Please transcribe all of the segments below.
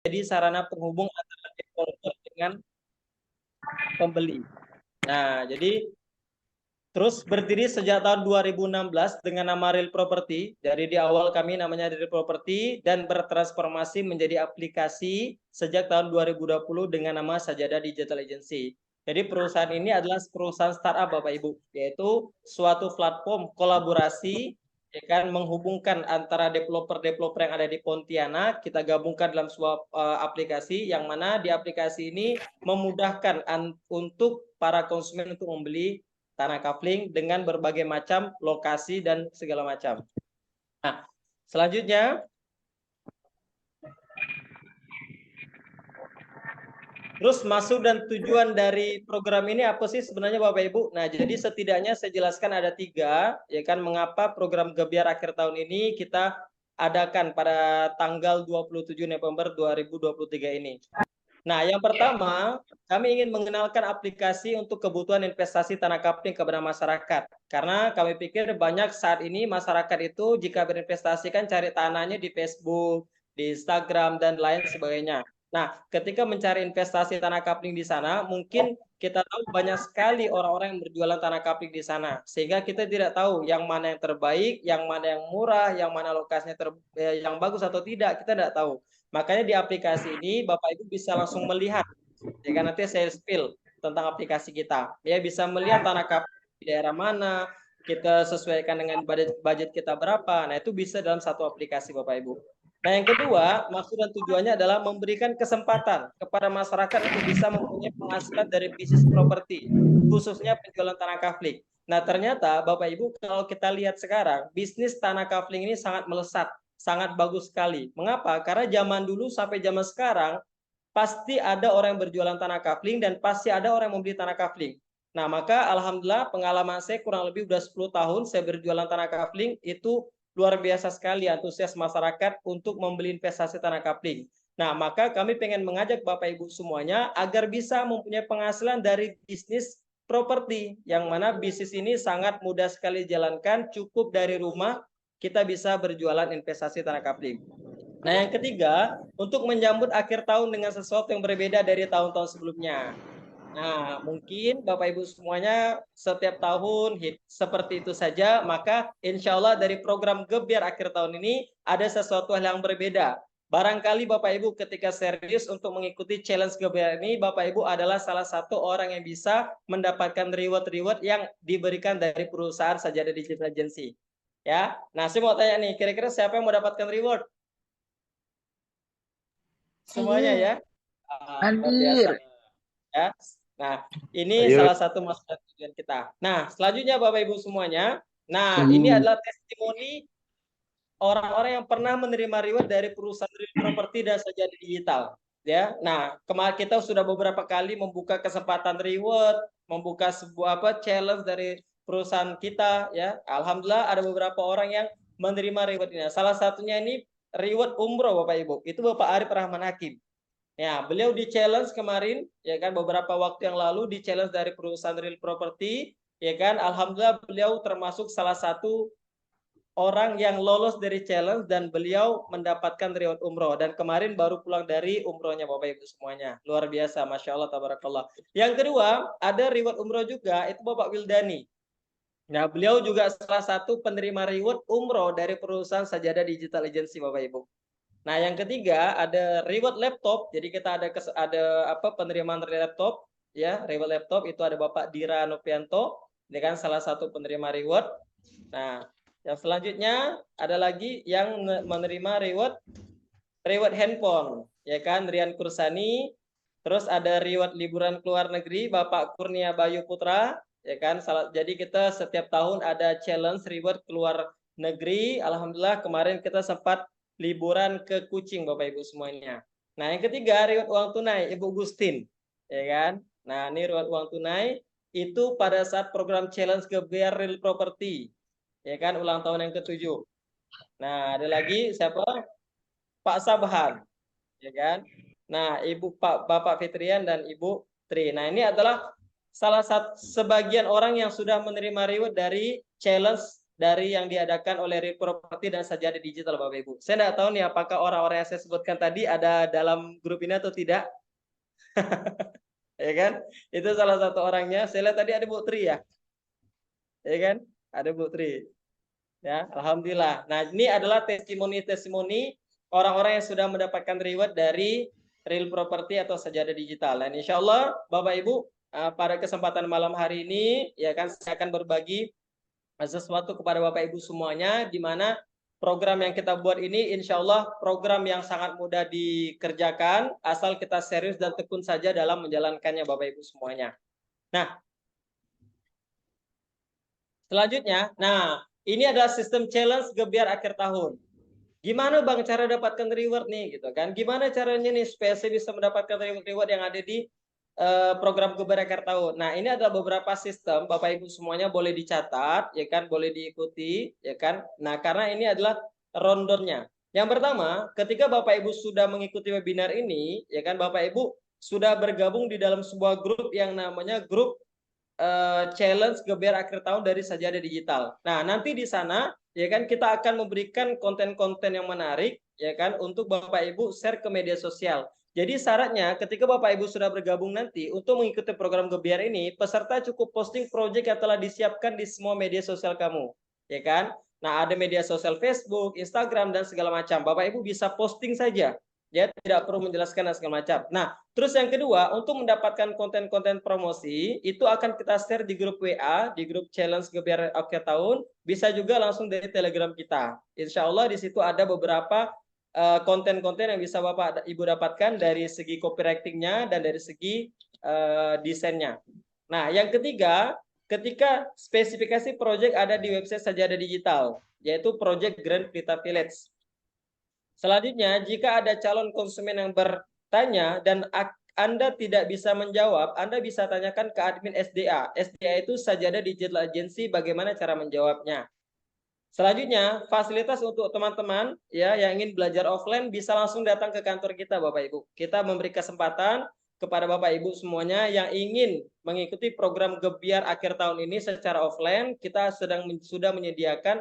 jadi sarana penghubung antara developer dengan pembeli. Nah, jadi terus berdiri sejak tahun 2016 dengan nama Real Property. Dari di awal kami namanya Real Property dan bertransformasi menjadi aplikasi sejak tahun 2020 dengan nama Sajadah Digital Agency. Jadi perusahaan ini adalah perusahaan startup Bapak Ibu, yaitu suatu platform kolaborasi ya kan menghubungkan antara developer-developer yang ada di Pontianak, kita gabungkan dalam sebuah aplikasi yang mana di aplikasi ini memudahkan untuk para konsumen untuk membeli tanah kafling dengan berbagai macam lokasi dan segala macam. Nah, selanjutnya terus maksud dan tujuan dari program ini apa sih sebenarnya Bapak Ibu? Nah, jadi setidaknya saya jelaskan ada 3, ya kan, mengapa program Gebiar akhir tahun ini kita adakan pada tanggal 27 November 2023 ini. Nah, yang pertama, kami ingin mengenalkan aplikasi untuk kebutuhan investasi tanah kafling kepada masyarakat. Karena kami pikir banyak saat ini masyarakat itu jika berinvestasi kan cari tanahnya di Facebook, di Instagram, dan lain sebagainya. Nah, ketika mencari investasi tanah kafling di sana, mungkin kita tahu banyak sekali orang-orang yang berjualan tanah kafling di sana. Sehingga kita tidak tahu yang mana yang terbaik, yang mana yang murah, yang mana lokasinya yang bagus atau tidak, kita tidak tahu. Makanya di aplikasi ini Bapak Ibu bisa langsung melihat, ya kan, nanti saya spill tentang aplikasi kita. Ya, bisa melihat tanah kafling di daerah mana, kita sesuaikan dengan budget kita berapa. Nah, itu bisa dalam satu aplikasi Bapak Ibu. Nah, yang kedua, maksud dan tujuannya adalah memberikan kesempatan kepada masyarakat untuk bisa mempunyai penghasilan dari bisnis properti, khususnya penjualan tanah kafling. Nah, ternyata Bapak Ibu kalau kita lihat sekarang, bisnis tanah kafling ini sangat melesat, sangat bagus sekali. Mengapa? Karena zaman dulu sampai zaman sekarang pasti ada orang yang berjualan tanah kafling dan pasti ada orang yang membeli tanah kafling. Nah, maka alhamdulillah pengalaman saya kurang lebih udah 10 tahun saya berjualan tanah kafling, itu luar biasa sekali antusias masyarakat untuk membeli investasi tanah kafling. Nah, maka kami pengen mengajak Bapak Ibu semuanya agar bisa mempunyai penghasilan dari bisnis properti, yang mana bisnis ini sangat mudah sekali dijalankan, cukup dari rumah kita bisa berjualan investasi tanah kafling. Nah, yang ketiga, untuk menyambut akhir tahun dengan sesuatu yang berbeda dari tahun-tahun sebelumnya. Nah, mungkin Bapak Ibu semuanya setiap tahun seperti itu saja, maka insya Allah dari program Gebiar akhir tahun ini ada sesuatu hal yang berbeda. Barangkali Bapak Ibu ketika serius untuk mengikuti challenge Gebiar ini, Bapak Ibu adalah salah satu orang yang bisa mendapatkan reward-reward yang diberikan dari perusahaan Sajadah Digital Agency. Ya, nah saya mau tanya nih, kira-kira siapa yang mau dapatkan reward? Semuanya ya? Luar biasa. Anjir. Ya. Nah, ini Ayo. salah satu maksud dan tujuan kita. Nah, selanjutnya Bapak Ibu semuanya. Nah, ini adalah testimoni orang-orang yang pernah menerima reward dari perusahaan real property dan Sajadah Digital. Ya. Nah, kemarin kita sudah beberapa kali membuka kesempatan reward, membuka sebuah challenge dari perusahaan kita ya. Alhamdulillah ada beberapa orang yang menerima reward ini. Salah satunya ini reward umroh Bapak Ibu. Itu Bapak Arif Rahman Hakim. Ya, beliau di challenge kemarin, ya kan, beberapa waktu yang lalu di challenge dari perusahaan real property, ya kan. Alhamdulillah beliau termasuk salah satu orang yang lolos dari challenge dan beliau mendapatkan reward umroh. Dan kemarin baru pulang dari umrohnya Bapak Ibu semuanya. Luar biasa, Masya Allah, tabarakallah. Yang kedua, ada reward umroh juga, itu Bapak Wildani. Nah, beliau juga salah satu penerima reward umroh dari perusahaan Sajadah Digital Agency Bapak Ibu. Nah, yang ketiga ada reward laptop. Jadi kita ada penerimaan laptop ya, reward laptop itu ada Bapak Dira Novianto, ini kan salah satu penerima reward. Nah, yang selanjutnya ada lagi yang menerima reward handphone, ya kan, Rian Kursani. Terus ada reward liburan ke luar negeri Bapak Kurnia Bayu Putra, ya kan. Jadi kita setiap tahun ada challenge reward keluar negeri. Alhamdulillah kemarin kita sempat liburan ke Kucing Bapak Ibu semuanya. Nah, yang ketiga reward uang tunai Ibu Gustin, ya kan. Nah, ini reward uang tunai itu pada saat program challenge Gebiar Real Property, ya kan, ulang tahun yang ke-7. Nah, ada lagi siapa? Pak Sabhan, ya kan. Nah, Bapak Fitrian dan Ibu Tri. Nah, ini adalah salah satu sebagian orang yang sudah menerima reward dari challenge dari yang diadakan oleh Real Property dan Sajadah Digital Bapak Ibu. Saya tidak tahu nih apakah orang-orang yang saya sebutkan tadi ada dalam grup ini atau tidak. Ya kan? Itu salah satu orangnya. Saya lihat tadi ada Bu Tri ya. Ya kan? Ada Bu Tri. Ya, alhamdulillah. Nah, ini adalah testimoni-testimoni orang-orang yang sudah mendapatkan reward dari Real Property atau Sajadah Digital. Dan insya Allah, Bapak Ibu, pada kesempatan malam hari ini, ya kan, saya akan berbagi sesuatu kepada Bapak Ibu semuanya, di mana program yang kita buat ini, insya Allah, program yang sangat mudah dikerjakan, asal kita serius dan tekun saja dalam menjalankannya, Bapak Ibu semuanya. Nah, selanjutnya, ini adalah sistem challenge Gebiar akhir tahun. Gimana Bang cara dapatkan reward nih gitu kan? Gimana caranya nih supaya saya bisa mendapatkan reward yang ada di program Gebiar akhir tahun. Nah, ini adalah beberapa sistem Bapak Ibu semuanya boleh dicatat ya kan, boleh diikuti ya kan. Nah, karena ini adalah rundownnya. Yang pertama, ketika Bapak Ibu sudah mengikuti webinar ini ya kan, Bapak Ibu sudah bergabung di dalam sebuah grup yang namanya grup challenge Gebiar akhir tahun dari Sajadah Digital. Nah, nanti di sana ya kan kita akan memberikan konten-konten yang menarik ya kan untuk Bapak Ibu share ke media sosial. Jadi syaratnya ketika Bapak Ibu sudah bergabung nanti untuk mengikuti program Gebiar ini, peserta cukup posting proyek yang telah disiapkan di semua media sosial kamu, ya kan? Nah, ada media sosial Facebook, Instagram dan segala macam. Bapak Ibu bisa posting saja. Ya, tidak perlu menjelaskan dan segala macam. Nah, terus yang kedua, untuk mendapatkan konten-konten promosi, itu akan kita share di grup WA, di grup challenge Gebiar akhir tahun, bisa juga langsung dari Telegram kita. Insya Allah di situ ada beberapa konten-konten yang bisa Bapak Ibu dapatkan dari segi copywriting-nya dan dari segi desainnya. Nah, yang ketiga, ketika spesifikasi proyek ada di website Sajadah Digital, yaitu Project Grand Pelita Village. Selanjutnya, jika ada calon konsumen yang bertanya dan Anda tidak bisa menjawab, Anda bisa tanyakan ke admin SDA. SDA itu Sajadah Digital Agency, bagaimana cara menjawabnya. Selanjutnya, fasilitas untuk teman-teman ya yang ingin belajar offline bisa langsung datang ke kantor kita, Bapak Ibu. Kita memberi kesempatan kepada Bapak Ibu semuanya yang ingin mengikuti program Gebiar akhir tahun ini secara offline. Kita sudah menyediakan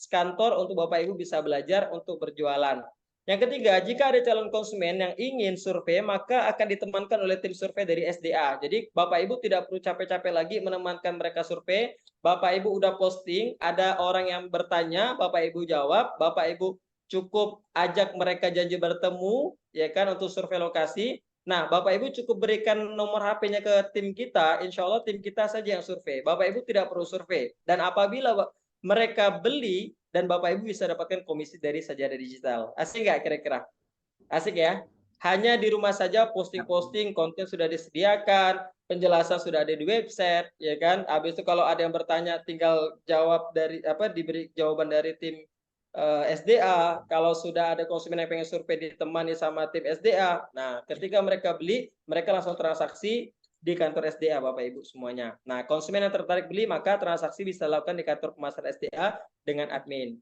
kantor untuk Bapak Ibu bisa belajar untuk berjualan. Yang ketiga, jika ada calon konsumen yang ingin survei, maka akan ditemankan oleh tim survei dari SDA. Jadi Bapak Ibu tidak perlu capek-capek lagi menemankan mereka survei. Bapak Ibu udah posting, ada orang yang bertanya, Bapak Ibu jawab, Bapak Ibu cukup ajak mereka janji bertemu, ya kan, untuk survei lokasi. Nah, Bapak Ibu cukup berikan nomor HP-nya ke tim kita, insya Allah tim kita saja yang survei. Bapak Ibu tidak perlu survei. Dan apabila mereka beli, dan Bapak Ibu bisa dapatkan komisi dari Sajadah Digital. Asik nggak kira-kira? Asik ya? Hanya di rumah saja posting-posting, konten sudah disediakan, penjelasan sudah ada di website, ya kan? Habis itu kalau ada yang bertanya, tinggal jawab dari diberi jawaban dari tim SDA. Kalau sudah ada konsumen yang pengen survei ditemani sama tim SDA, nah ketika mereka beli, mereka langsung transaksi di kantor SDA Bapak Ibu semuanya. Nah, konsumen yang tertarik beli maka transaksi bisa dilakukan di kantor pemasaran SDA dengan admin.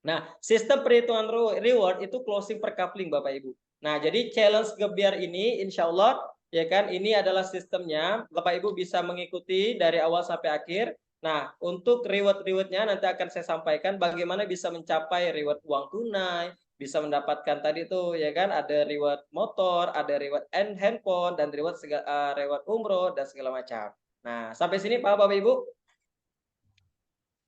Nah, sistem perhitungan reward itu closing per coupling Bapak Ibu. Nah, jadi challenge Gebiar ini insya Allah ya kan ini adalah sistemnya. Bapak Ibu bisa mengikuti dari awal sampai akhir. Nah, untuk reward-rewardnya nanti akan saya sampaikan bagaimana bisa mencapai reward uang tunai, bisa mendapatkan tadi tuh ya kan ada reward motor, ada reward handphone dan reward reward umroh dan segala macam. Nah, sampai sini paham Bapak Ibu?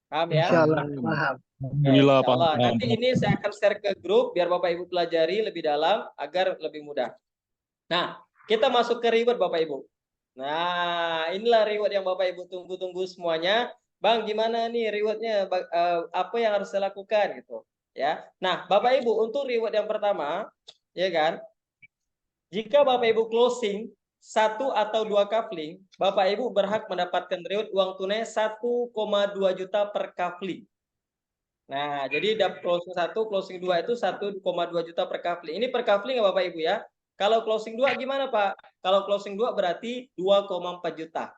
Paham ya? Insyaallah paham. Alhamdulillah, Insya Allah. paham. Nanti ini saya akan share ke grup biar Bapak Ibu pelajari lebih dalam agar lebih mudah. Nah, kita masuk ke reward Bapak Ibu. Nah, inilah reward yang Bapak Ibu tunggu-tunggu semuanya. Bang, gimana nih rewardnya? Apa yang harus saya lakukan gitu? Ya. Nah, Bapak Ibu untuk reward yang pertama, ya kan? Jika Bapak Ibu closing 1 atau 2 coupling, Bapak Ibu berhak mendapatkan reward uang tunai 1,2 juta per coupling. Nah, jadi closing 1, closing 2 itu 1,2 juta per coupling. Ini per coupling ya Bapak Ibu ya. Kalau closing 2 gimana Pak? Kalau closing 2 berarti 2,4 juta.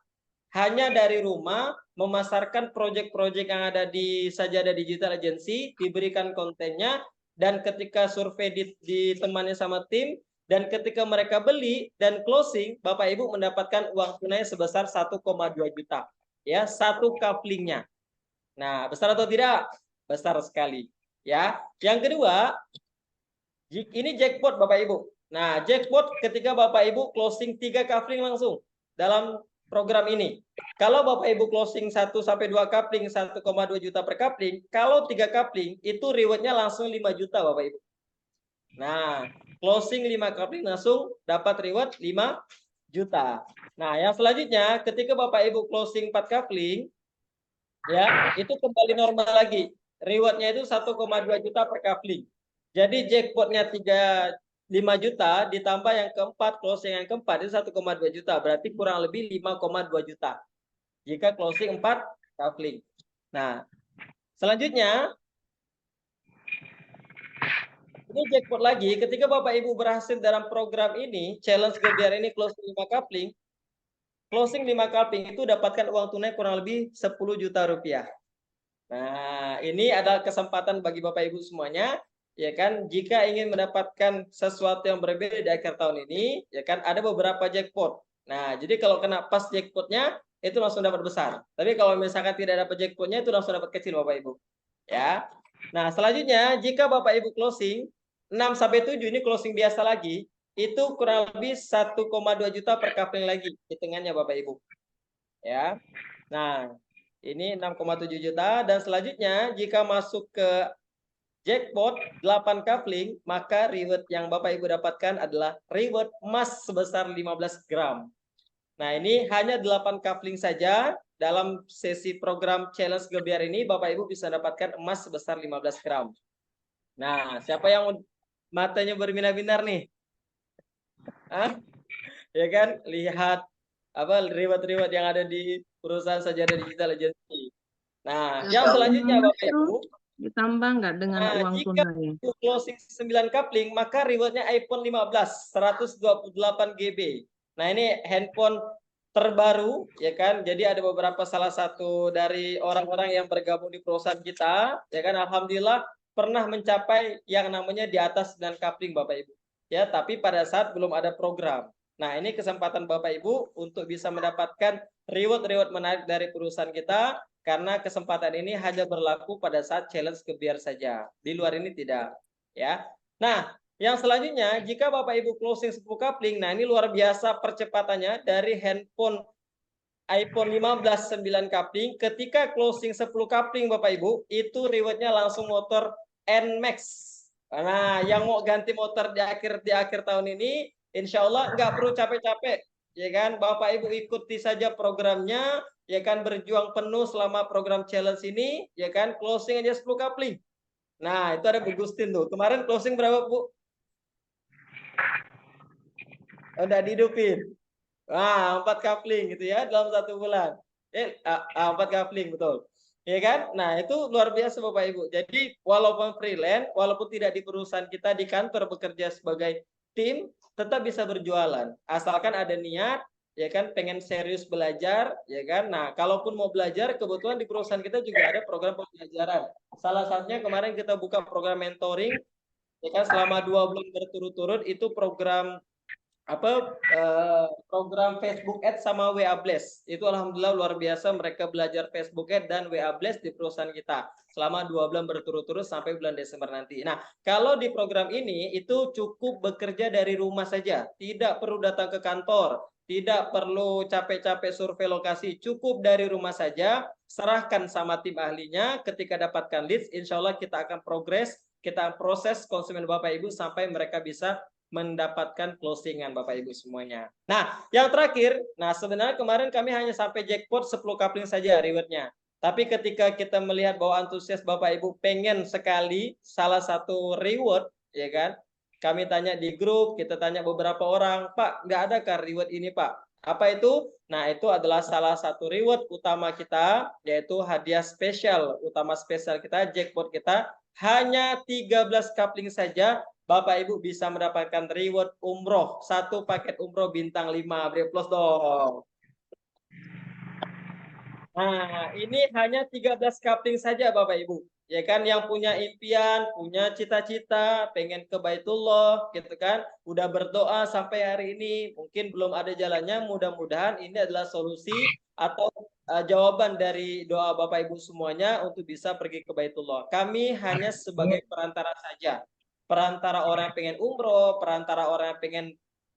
Hanya dari rumah memasarkan proyek-proyek yang ada di Sajadah Digital Agency, diberikan kontennya, dan ketika survei ditemani sama tim, dan ketika mereka beli dan closing, Bapak Ibu mendapatkan uang tunai sebesar 1,2 juta. Ya, satu couplingnya. Nah, besar atau tidak? Besar sekali. Ya. Yang kedua, ini jackpot Bapak Ibu. Nah, jackpot ketika Bapak Ibu closing 3 coupling langsung dalam program ini. Kalau Bapak Ibu closing 1 sampai 2 coupling 1,2 juta per coupling, kalau 3 coupling itu rewardnya langsung 5 juta Bapak Ibu. Nah, closing 5 coupling langsung dapat reward 5 juta. Nah, yang selanjutnya ketika Bapak Ibu closing 4 coupling ya, itu kembali normal lagi. Rewardnya itu 1,2 juta per coupling. Jadi jackpotnya 5 juta ditambah yang keempat, closing yang keempat itu 1,2 juta. Berarti kurang lebih 5,2 juta. Jika closing 4 coupling. Nah, selanjutnya ini jackpot lagi. Ketika Bapak Ibu berhasil dalam program ini, challenge Gebiar ini closing 5 coupling. Closing 5 coupling itu dapatkan uang tunai kurang lebih 10 juta rupiah. Nah, ini adalah kesempatan bagi Bapak Ibu semuanya, ya kan? Jika ingin mendapatkan sesuatu yang berbeda di akhir tahun ini, ya kan? Ada beberapa jackpot. Nah, jadi kalau kena pas jackpotnya, itu langsung dapat besar. Tapi kalau misalkan tidak dapat jackpotnya, itu langsung dapat kecil Bapak Ibu. Ya. Nah, selanjutnya, jika Bapak Ibu closing, 6 sampai 7 ini closing biasa lagi, itu kurang lebih 1,2 juta per coupling lagi, hitungannya Bapak Ibu. Ya. Nah, ini 6,7 juta dan selanjutnya jika masuk ke jackpot 8 coupling, maka reward yang Bapak Ibu dapatkan adalah reward emas sebesar 15 gram. Nah, ini hanya 8 coupling saja dalam sesi program challenge Gebiar ini Bapak Ibu bisa dapatkan emas sebesar 15 gram. Nah, siapa yang matanya berbinar-binar nih? Hah? Ya kan? Lihat apa reward-reward yang ada di perusahaan Sajadah Digital Agency. Nah, yang selanjutnya Bapak Ibu, ditambah nggak dengan uang jika tunai? closing 9 coupling, maka rewardnya iPhone 15 128 GB. Nah, ini handphone terbaru, ya kan? Jadi ada beberapa salah satu dari orang-orang yang bergabung di perusahaan kita, ya kan? Alhamdulillah pernah mencapai yang namanya di atas 9 coupling, Bapak Ibu. Ya, tapi pada saat belum ada program. Nah, ini kesempatan Bapak Ibu untuk bisa mendapatkan reward-reward menarik dari perusahaan kita, karena kesempatan ini hanya berlaku pada saat challenge Gebiar saja. Di luar ini tidak. Ya. Nah, yang selanjutnya, jika Bapak Ibu closing 10 coupling, nah ini luar biasa percepatannya dari handphone iPhone 15 9 coupling, ketika closing 10 coupling Bapak Ibu, itu rewardnya langsung motor NMAX. Nah, yang mau ganti motor di akhir tahun ini, insya Allah nggak perlu capek-capek, ya kan? Bapak Ibu ikuti saja programnya, ya kan? Berjuang penuh selama program challenge ini, ya kan? Closing aja 10 coupling. Nah, itu ada Bu Gustin tuh. Kemarin closing berapa, Bu? Udah dihidupin. Nah, 4 coupling gitu ya dalam 1 bulan. 4 coupling betul. Ya kan? Nah, itu luar biasa Bapak Ibu. Jadi, walaupun freelance, walaupun tidak di perusahaan kita di kantor bekerja sebagai tim, tetap bisa berjualan. Asalkan ada niat, ya kan, pengen serius belajar, ya kan. Nah, kalaupun mau belajar, kebetulan di perusahaan kita juga ada program pembelajaran. Salah satunya kemarin kita buka program mentoring, ya kan, selama 2 bulan berturut-turut itu program program Facebook Ads sama WA Blast. Itu alhamdulillah luar biasa, mereka belajar Facebook Ads dan WA Blast di perusahaan kita selama 2 bulan berturut-turut sampai bulan Desember nanti. Nah, kalau di program ini itu cukup bekerja dari rumah saja, tidak perlu datang ke kantor, tidak perlu capek-capek survei lokasi, cukup dari rumah saja, serahkan sama tim ahlinya, ketika dapatkan leads, insya Allah kita akan progres, kita proses konsumen Bapak Ibu sampai mereka bisa mendapatkan closingan Bapak Ibu semuanya. Nah, yang terakhir, nah sebenarnya kemarin kami hanya sampai jackpot 10 coupling saja rewardnya. Tapi ketika kita melihat bahwa antusias Bapak Ibu pengen sekali salah satu reward, ya kan? Kami tanya di grup, kita tanya beberapa orang, Pak, nggak ada kah reward ini Pak? Apa itu? Nah, itu adalah salah satu reward utama kita, yaitu hadiah spesial, utama spesial kita, jackpot kita, hanya 13 coupling saja, Bapak Ibu bisa mendapatkan reward umroh, 1 paket umroh bintang 5. Beri plus dong. Nah, ini hanya 13 coupling saja Bapak Ibu. Ya kan, yang punya impian, punya cita-cita, pengen ke Baitullah, gitu kan. Udah berdoa sampai hari ini, mungkin belum ada jalannya, mudah-mudahan ini adalah solusi atau jawaban dari doa Bapak Ibu semuanya untuk bisa pergi ke Baitullah. Kami hanya sebagai perantara saja. Perantara orang yang pengen umroh, perantara orang yang pengen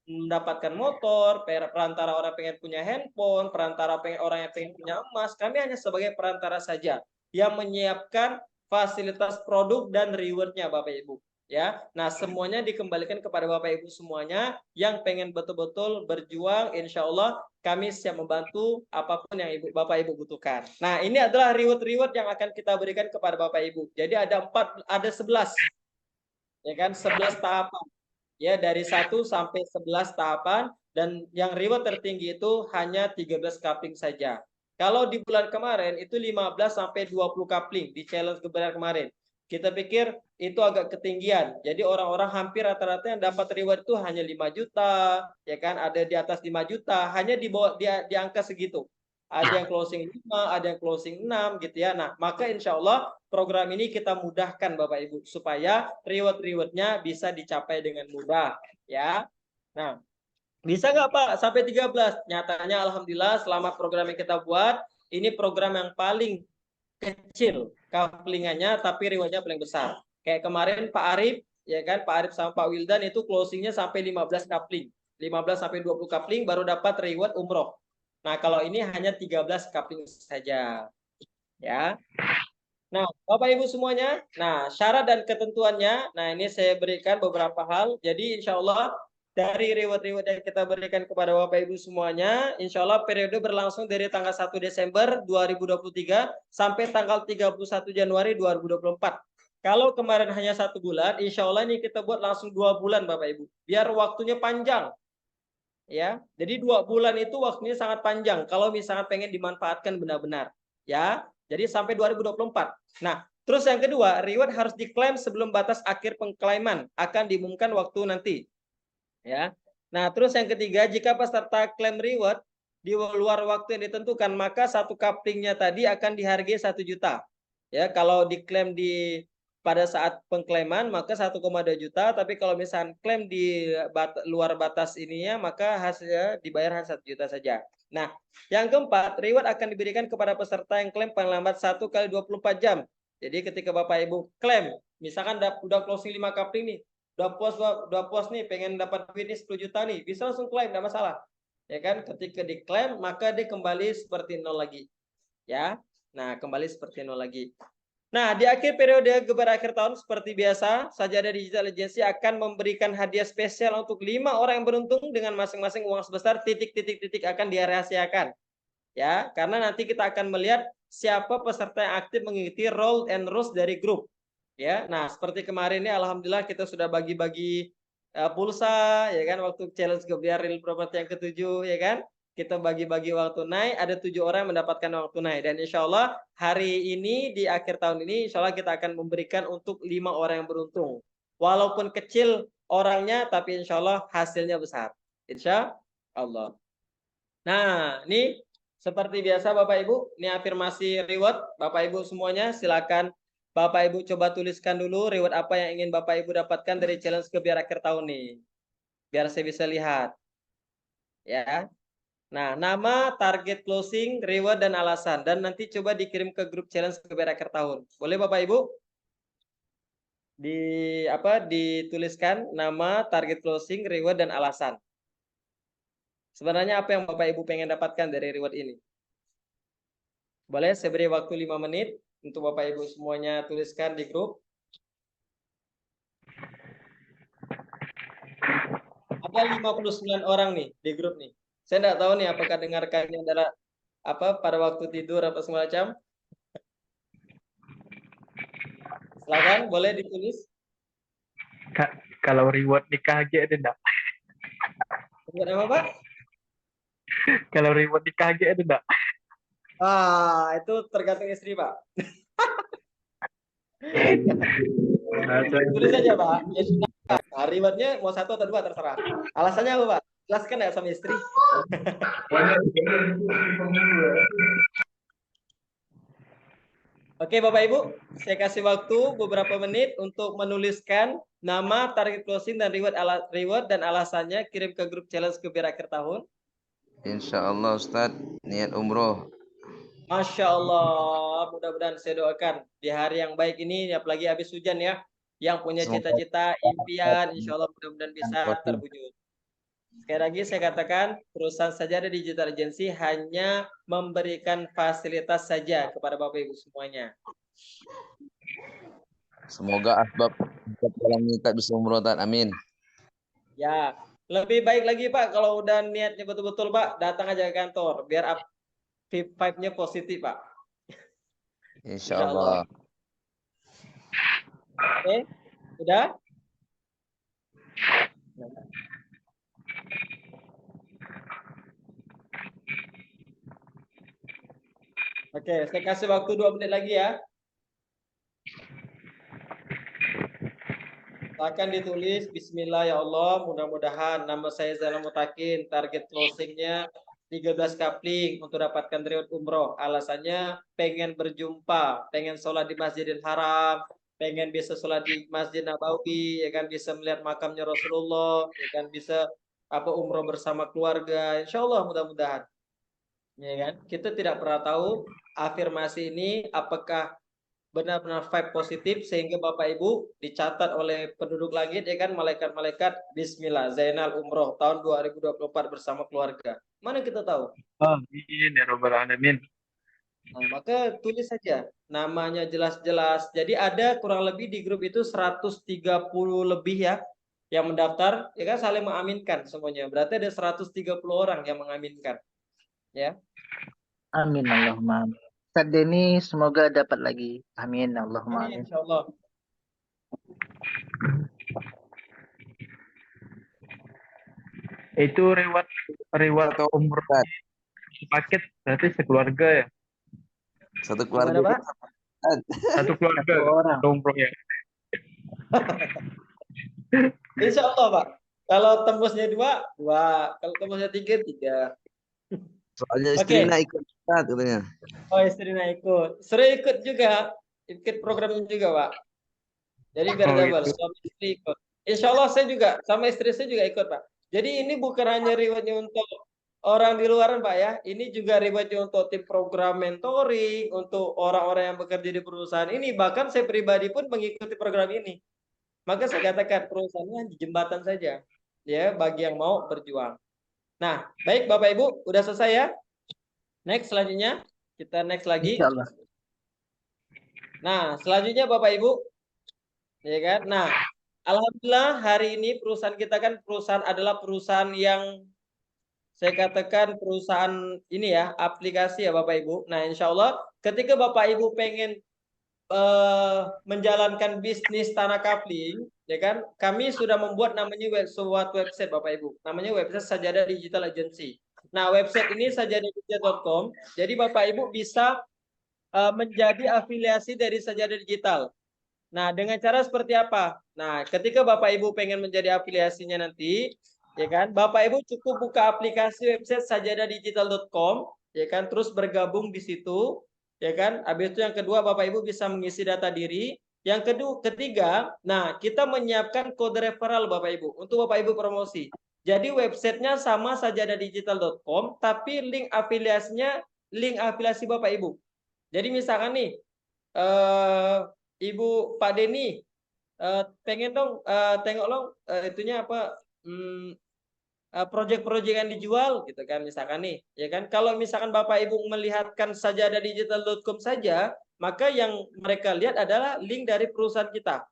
mendapatkan motor, perantara orang yang pengen punya handphone, perantara orang yang pengen punya emas. Kami hanya sebagai perantara saja yang menyiapkan fasilitas produk dan rewardnya Bapak Ibu. Ya, nah semuanya dikembalikan kepada Bapak Ibu semuanya yang pengen betul-betul berjuang, insya Allah kami siap membantu apapun yang Bapak Ibu butuhkan. Nah, ini adalah reward-reward yang akan kita berikan kepada Bapak Ibu. Jadi ada 11, ya kan, 11 tahapan. Ya, dari 1 sampai 11 tahapan dan yang reward tertinggi itu hanya 13 coupling saja. Kalau di bulan kemarin itu 15 sampai 20 coupling di challenge kebenaran kemarin. Kita pikir itu agak ketinggian. Jadi orang-orang hampir rata-rata yang dapat reward itu hanya 5 juta, ya kan? Ada di atas 5 juta, hanya di bawah di angka segitu. Ada yang closing 5, ada yang closing 6 gitu ya. Nah, maka insya Allah program ini kita mudahkan Bapak Ibu supaya reward-rewardnya bisa dicapai dengan mudah ya. Nah, bisa nggak Pak sampai 13? Nyatanya Alhamdulillah selama program yang kita buat, ini program yang paling kecil couplingannya tapi rewardnya paling besar. Kayak kemarin Pak Arif, ya kan, Pak Arif sama Pak Wildan itu closingnya sampai 15 coupling. 15 sampai 20 coupling baru dapat reward umroh. Nah, kalau ini hanya 13 coupling saja. Ya. Nah, Bapak Ibu semuanya, nah syarat dan ketentuannya, nah ini saya berikan beberapa hal. Jadi insya Allah dari reward-reward yang kita berikan kepada Bapak Ibu semuanya, insya Allah periode berlangsung dari tanggal 1 Desember 2023 sampai tanggal 31 Januari 2024. Kalau kemarin hanya 1 bulan, insya Allah ini kita buat langsung 2 bulan Bapak Ibu. Biar waktunya panjang. Ya, jadi 2 bulan itu waktunya sangat panjang. Kalau misalnya pengen dimanfaatkan benar-benar. Ya, jadi sampai 2024. Nah, terus yang kedua, reward harus diklaim sebelum batas akhir pengklaiman akan diumumkan waktu nanti. Ya. Nah, terus yang ketiga, jika peserta klaim reward di luar waktu yang ditentukan, maka satu couplingnya tadi akan dihargai 1 juta. Ya, kalau diklaim pada saat pengklaiman maka 1,2 juta, tapi kalau misalnya klaim di luar batas ininya maka hasilnya dibayar hanya 1 juta saja. Nah, yang keempat, reward akan diberikan kepada peserta yang klaim paling lambat 1 kali 24 jam. Jadi ketika Bapak Ibu klaim, misalkan udah closing 5 coupling nih, udah puas nih pengen dapat duit nih 10 juta nih, bisa langsung klaim, enggak masalah. Ya kan? Ketika diklaim maka dia kembali seperti nol lagi. Ya. Nah, kembali seperti nol lagi. Nah, di akhir periode Gebar akhir tahun seperti biasa, Sajadah Digital Agency akan memberikan hadiah spesial untuk 5 orang yang beruntung dengan masing-masing uang sebesar titik-titik-titik akan dirahasiakan. Ya, karena nanti kita akan melihat siapa peserta yang aktif mengikuti roll and rules dari grup. Ya, nah seperti kemarin ini alhamdulillah kita sudah bagi-bagi pulsa ya kan waktu challenge Gebiar Real Property yang ke-7 ya kan. Kita bagi-bagi uang tunai, ada 7 orang yang mendapatkan uang tunai dan insya Allah hari ini di akhir tahun ini insya Allah kita akan memberikan untuk 5 orang yang beruntung. Walaupun kecil orangnya tapi insya Allah hasilnya besar. Insya Allah. Nah, ini seperti biasa Bapak Ibu, ini afirmasi reward. Bapak Ibu semuanya silakan Bapak Ibu coba tuliskan dulu reward apa yang ingin Bapak Ibu dapatkan dari challenge Gebiar akhir tahun nih. Biar saya bisa lihat. Ya. Nah, nama, target closing, reward dan alasan dan nanti coba dikirim ke grup challenge Gebiar akhir tahun. Boleh Bapak Ibu? Dituliskan nama, target closing, reward dan alasan. Sebenarnya apa yang Bapak Ibu pengen dapatkan dari reward ini? Boleh saya beri waktu 5 menit untuk Bapak Ibu semuanya tuliskan di grup. Ada 59 orang nih di grup nih. Saya enggak tahu nih apakah dengarkannya adalah pada waktu tidur apa semacam. Silakan boleh ditulis. Kak, kalau reward nikah aja ada enggak? Reward apa, Pak? Kalau reward nikah aja ada enggak? Itu tergantung istri, Pak. Tulis saja, Pak. Ya sudah. Nah, rewardnya mau 1 atau 2 terserah. Alasannya apa, Pak? Jelaskan ya sama istri. Oke, Bapak Ibu, saya kasih waktu beberapa menit untuk menuliskan nama, target closing dan reward dan alasannya kirim ke grup challenge Gebiar akhir tahun. Insya Allah Ustadz, niat umroh. Masya Allah, mudah-mudahan saya doakan di hari yang baik ini, apalagi habis hujan ya, yang punya Semoga cita-cita, impian, insya Allah mudah-mudahan bisa Kotim. terwujud. Sekali lagi saya katakan, perusahaan Sajadah Digital Agency hanya memberikan fasilitas saja kepada Bapak Ibu semuanya. Semoga asbab dalam nikah bisa umroh. Amin. Ya, lebih baik lagi Pak, kalau udah niatnya betul-betul Pak, datang aja ke kantor, biar vibe-nya positif Pak. Insya Insya Allah. Allah. Oke, sudah? Oke, saya kasih waktu 2 menit lagi ya. Akan ditulis Bismillah ya Allah, mudah-mudahan nama saya Zainal Mutakin, target closingnya 13 kapling untuk dapatkan riwayat umroh. Alasannya pengen berjumpa, pengen sholat di Masjidil Haram, pengen bisa sholat di Masjid Nabawi, ya kan, bisa melihat makamnya Rasulullah, ya kan, bisa umroh bersama keluarga. Insya Allah mudah-mudahan. Ya kan? Kita tidak pernah tahu afirmasi ini apakah benar-benar vibe positif sehingga Bapak Ibu dicatat oleh penduduk langit, ya kan, malaikat-malaikat Bismillah Zainal umroh tahun 2024 bersama keluarga. Mana kita tahu? Amin ya Rabbal Alamin. Nah, maka tulis saja namanya jelas-jelas. Jadi ada kurang lebih di grup itu 130 lebih ya yang mendaftar, ya kan, saling mengaminkan semuanya. Berarti ada 130 orang yang mengaminkan. Ya. Amin Allahumma amin. Ustaz Denny semoga dapat lagi. Amin Allahumma Amin amin. insyaallah. Itu reward umroh paket berarti sekeluarga ya. Satu Gimana, keluarga. Pak? Satu keluarga Satu orang. umroh ya. Insya Allah Pak. Kalau tembusnya 2, 2. Kalau tembusnya 3, 3. Soalnya Oke. istrinya ikut Ustaz, katanya. Oh, istrinya ikut. Sering ikut juga. Ikut programnya juga Pak. Jadi biar Oh, double. gitu. Suami istri ikut. Insya Allah saya juga. Sama istri saya juga ikut Pak. Jadi ini bukan hanya rewardnya untuk orang di luaran Pak ya. Ini juga rewardnya untuk tim program mentoring. Untuk orang-orang yang bekerja di perusahaan ini. Bahkan saya pribadi pun mengikuti program ini. Maka saya katakan perusahaannya di jembatan saja. Ya, bagi yang mau berjuang. Nah, baik Bapak Ibu, udah selesai ya? Next selanjutnya, kita next lagi. Insya Allah. Nah, selanjutnya Bapak Ibu, ya kan? Nah, alhamdulillah hari ini perusahaan kita kan adalah perusahaan yang saya katakan perusahaan ini ya, aplikasi ya Bapak Ibu. Nah, insya Allah ketika Bapak Ibu pengen menjalankan bisnis tanah kapling, ya kan? Kami sudah membuat namanya sebuah website Bapak Ibu. Namanya website Sajadah Digital Agency. Nah, website ini sajadahdigital.com. Jadi Bapak Ibu bisa menjadi afiliasi dari Sajadah Digital. Nah, dengan cara seperti apa? Nah, ketika Bapak Ibu pengen menjadi afiliasinya nanti, ya kan? Bapak Ibu cukup buka aplikasi website sajadahdigital.com, ya kan? Terus bergabung di situ, ya kan? Habis itu yang kedua Bapak Ibu bisa mengisi data diri. Yang ketiga, nah kita menyiapkan kode referral Bapak Ibu untuk Bapak Ibu promosi. Jadi websitenya sama sajadahdigital.com, tapi link afiliasi Bapak Ibu. Jadi misalkan nih, Ibu Pak Denny pengen dong tengok dong itunya apa proyek-proyek yang dijual gitu kan, misalkan nih, ya kan. Kalau misalkan Bapak Ibu melihatkan sajadahdigital.com saja, maka yang mereka lihat adalah link dari perusahaan kita.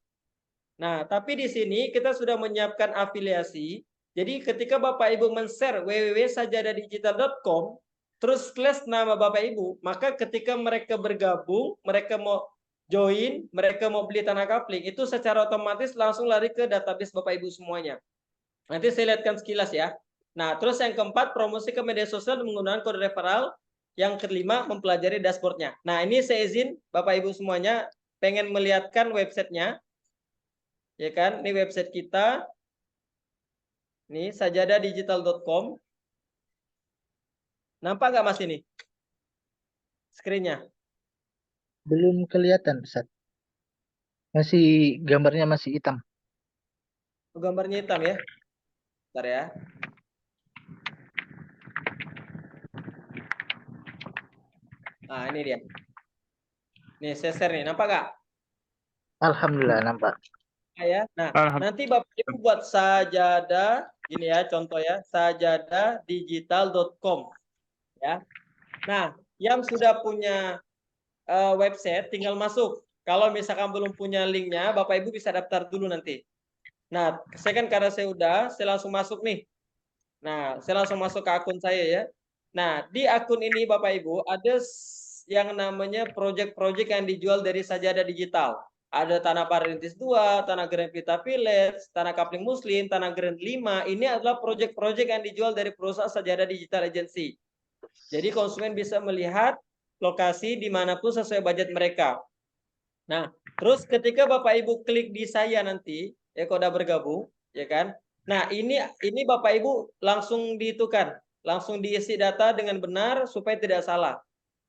Nah, tapi di sini kita sudah menyiapkan afiliasi. Jadi ketika Bapak Ibu men-share www.sajadahdigital.com terus slash nama Bapak Ibu, maka ketika mereka bergabung, mereka mau join, mereka mau beli tanah kapling, itu secara otomatis langsung lari ke database Bapak Ibu semuanya. Nanti saya lihatkan sekilas ya. Nah, terus yang keempat, promosi ke media sosial menggunakan kode referral. Yang kelima, mempelajari dashboardnya. Nah, ini saya izin Bapak Ibu semuanya pengen melihatkan websitenya, ya kan? Ini website kita. Ini sajadahdigital.com. Nampak nggak Mas ini? Screen-nya. Belum kelihatan Ustaz. Masih gambarnya masih hitam. Gambarnya hitam ya. Bentar ya. Nah, ini dia. Nih, saya share nih. Nampak nggak? Alhamdulillah nampak. Ya. Nah, Alhamdulillah. nanti Bapak Ibu buat sajadah, ini ya contoh ya, sajadahdigital.com ya. Nah, yang sudah punya website tinggal masuk. Kalau misalkan belum punya linknya, Bapak Ibu bisa daftar dulu nanti. Nah, saya kan karena saya langsung masuk nih. Nah, saya langsung masuk ke akun saya ya. Nah, di akun ini Bapak Ibu ada yang namanya project-project yang dijual dari Sajadah Digital. Ada Tanah Perintis 2, Tanah Grand Pita Village, Tanah Kapling Muslim, Tanah Grand 5. Ini adalah project-project yang dijual dari perusahaan Sajadah Digital Agency. Jadi konsumen bisa melihat lokasi dimanapun sesuai budget mereka. Nah, terus ketika Bapak Ibu klik di saya nanti, ya kalau udah bergabung, ya kan? Nah, ini Bapak Ibu langsung diitukan, langsung diisi data dengan benar supaya tidak salah.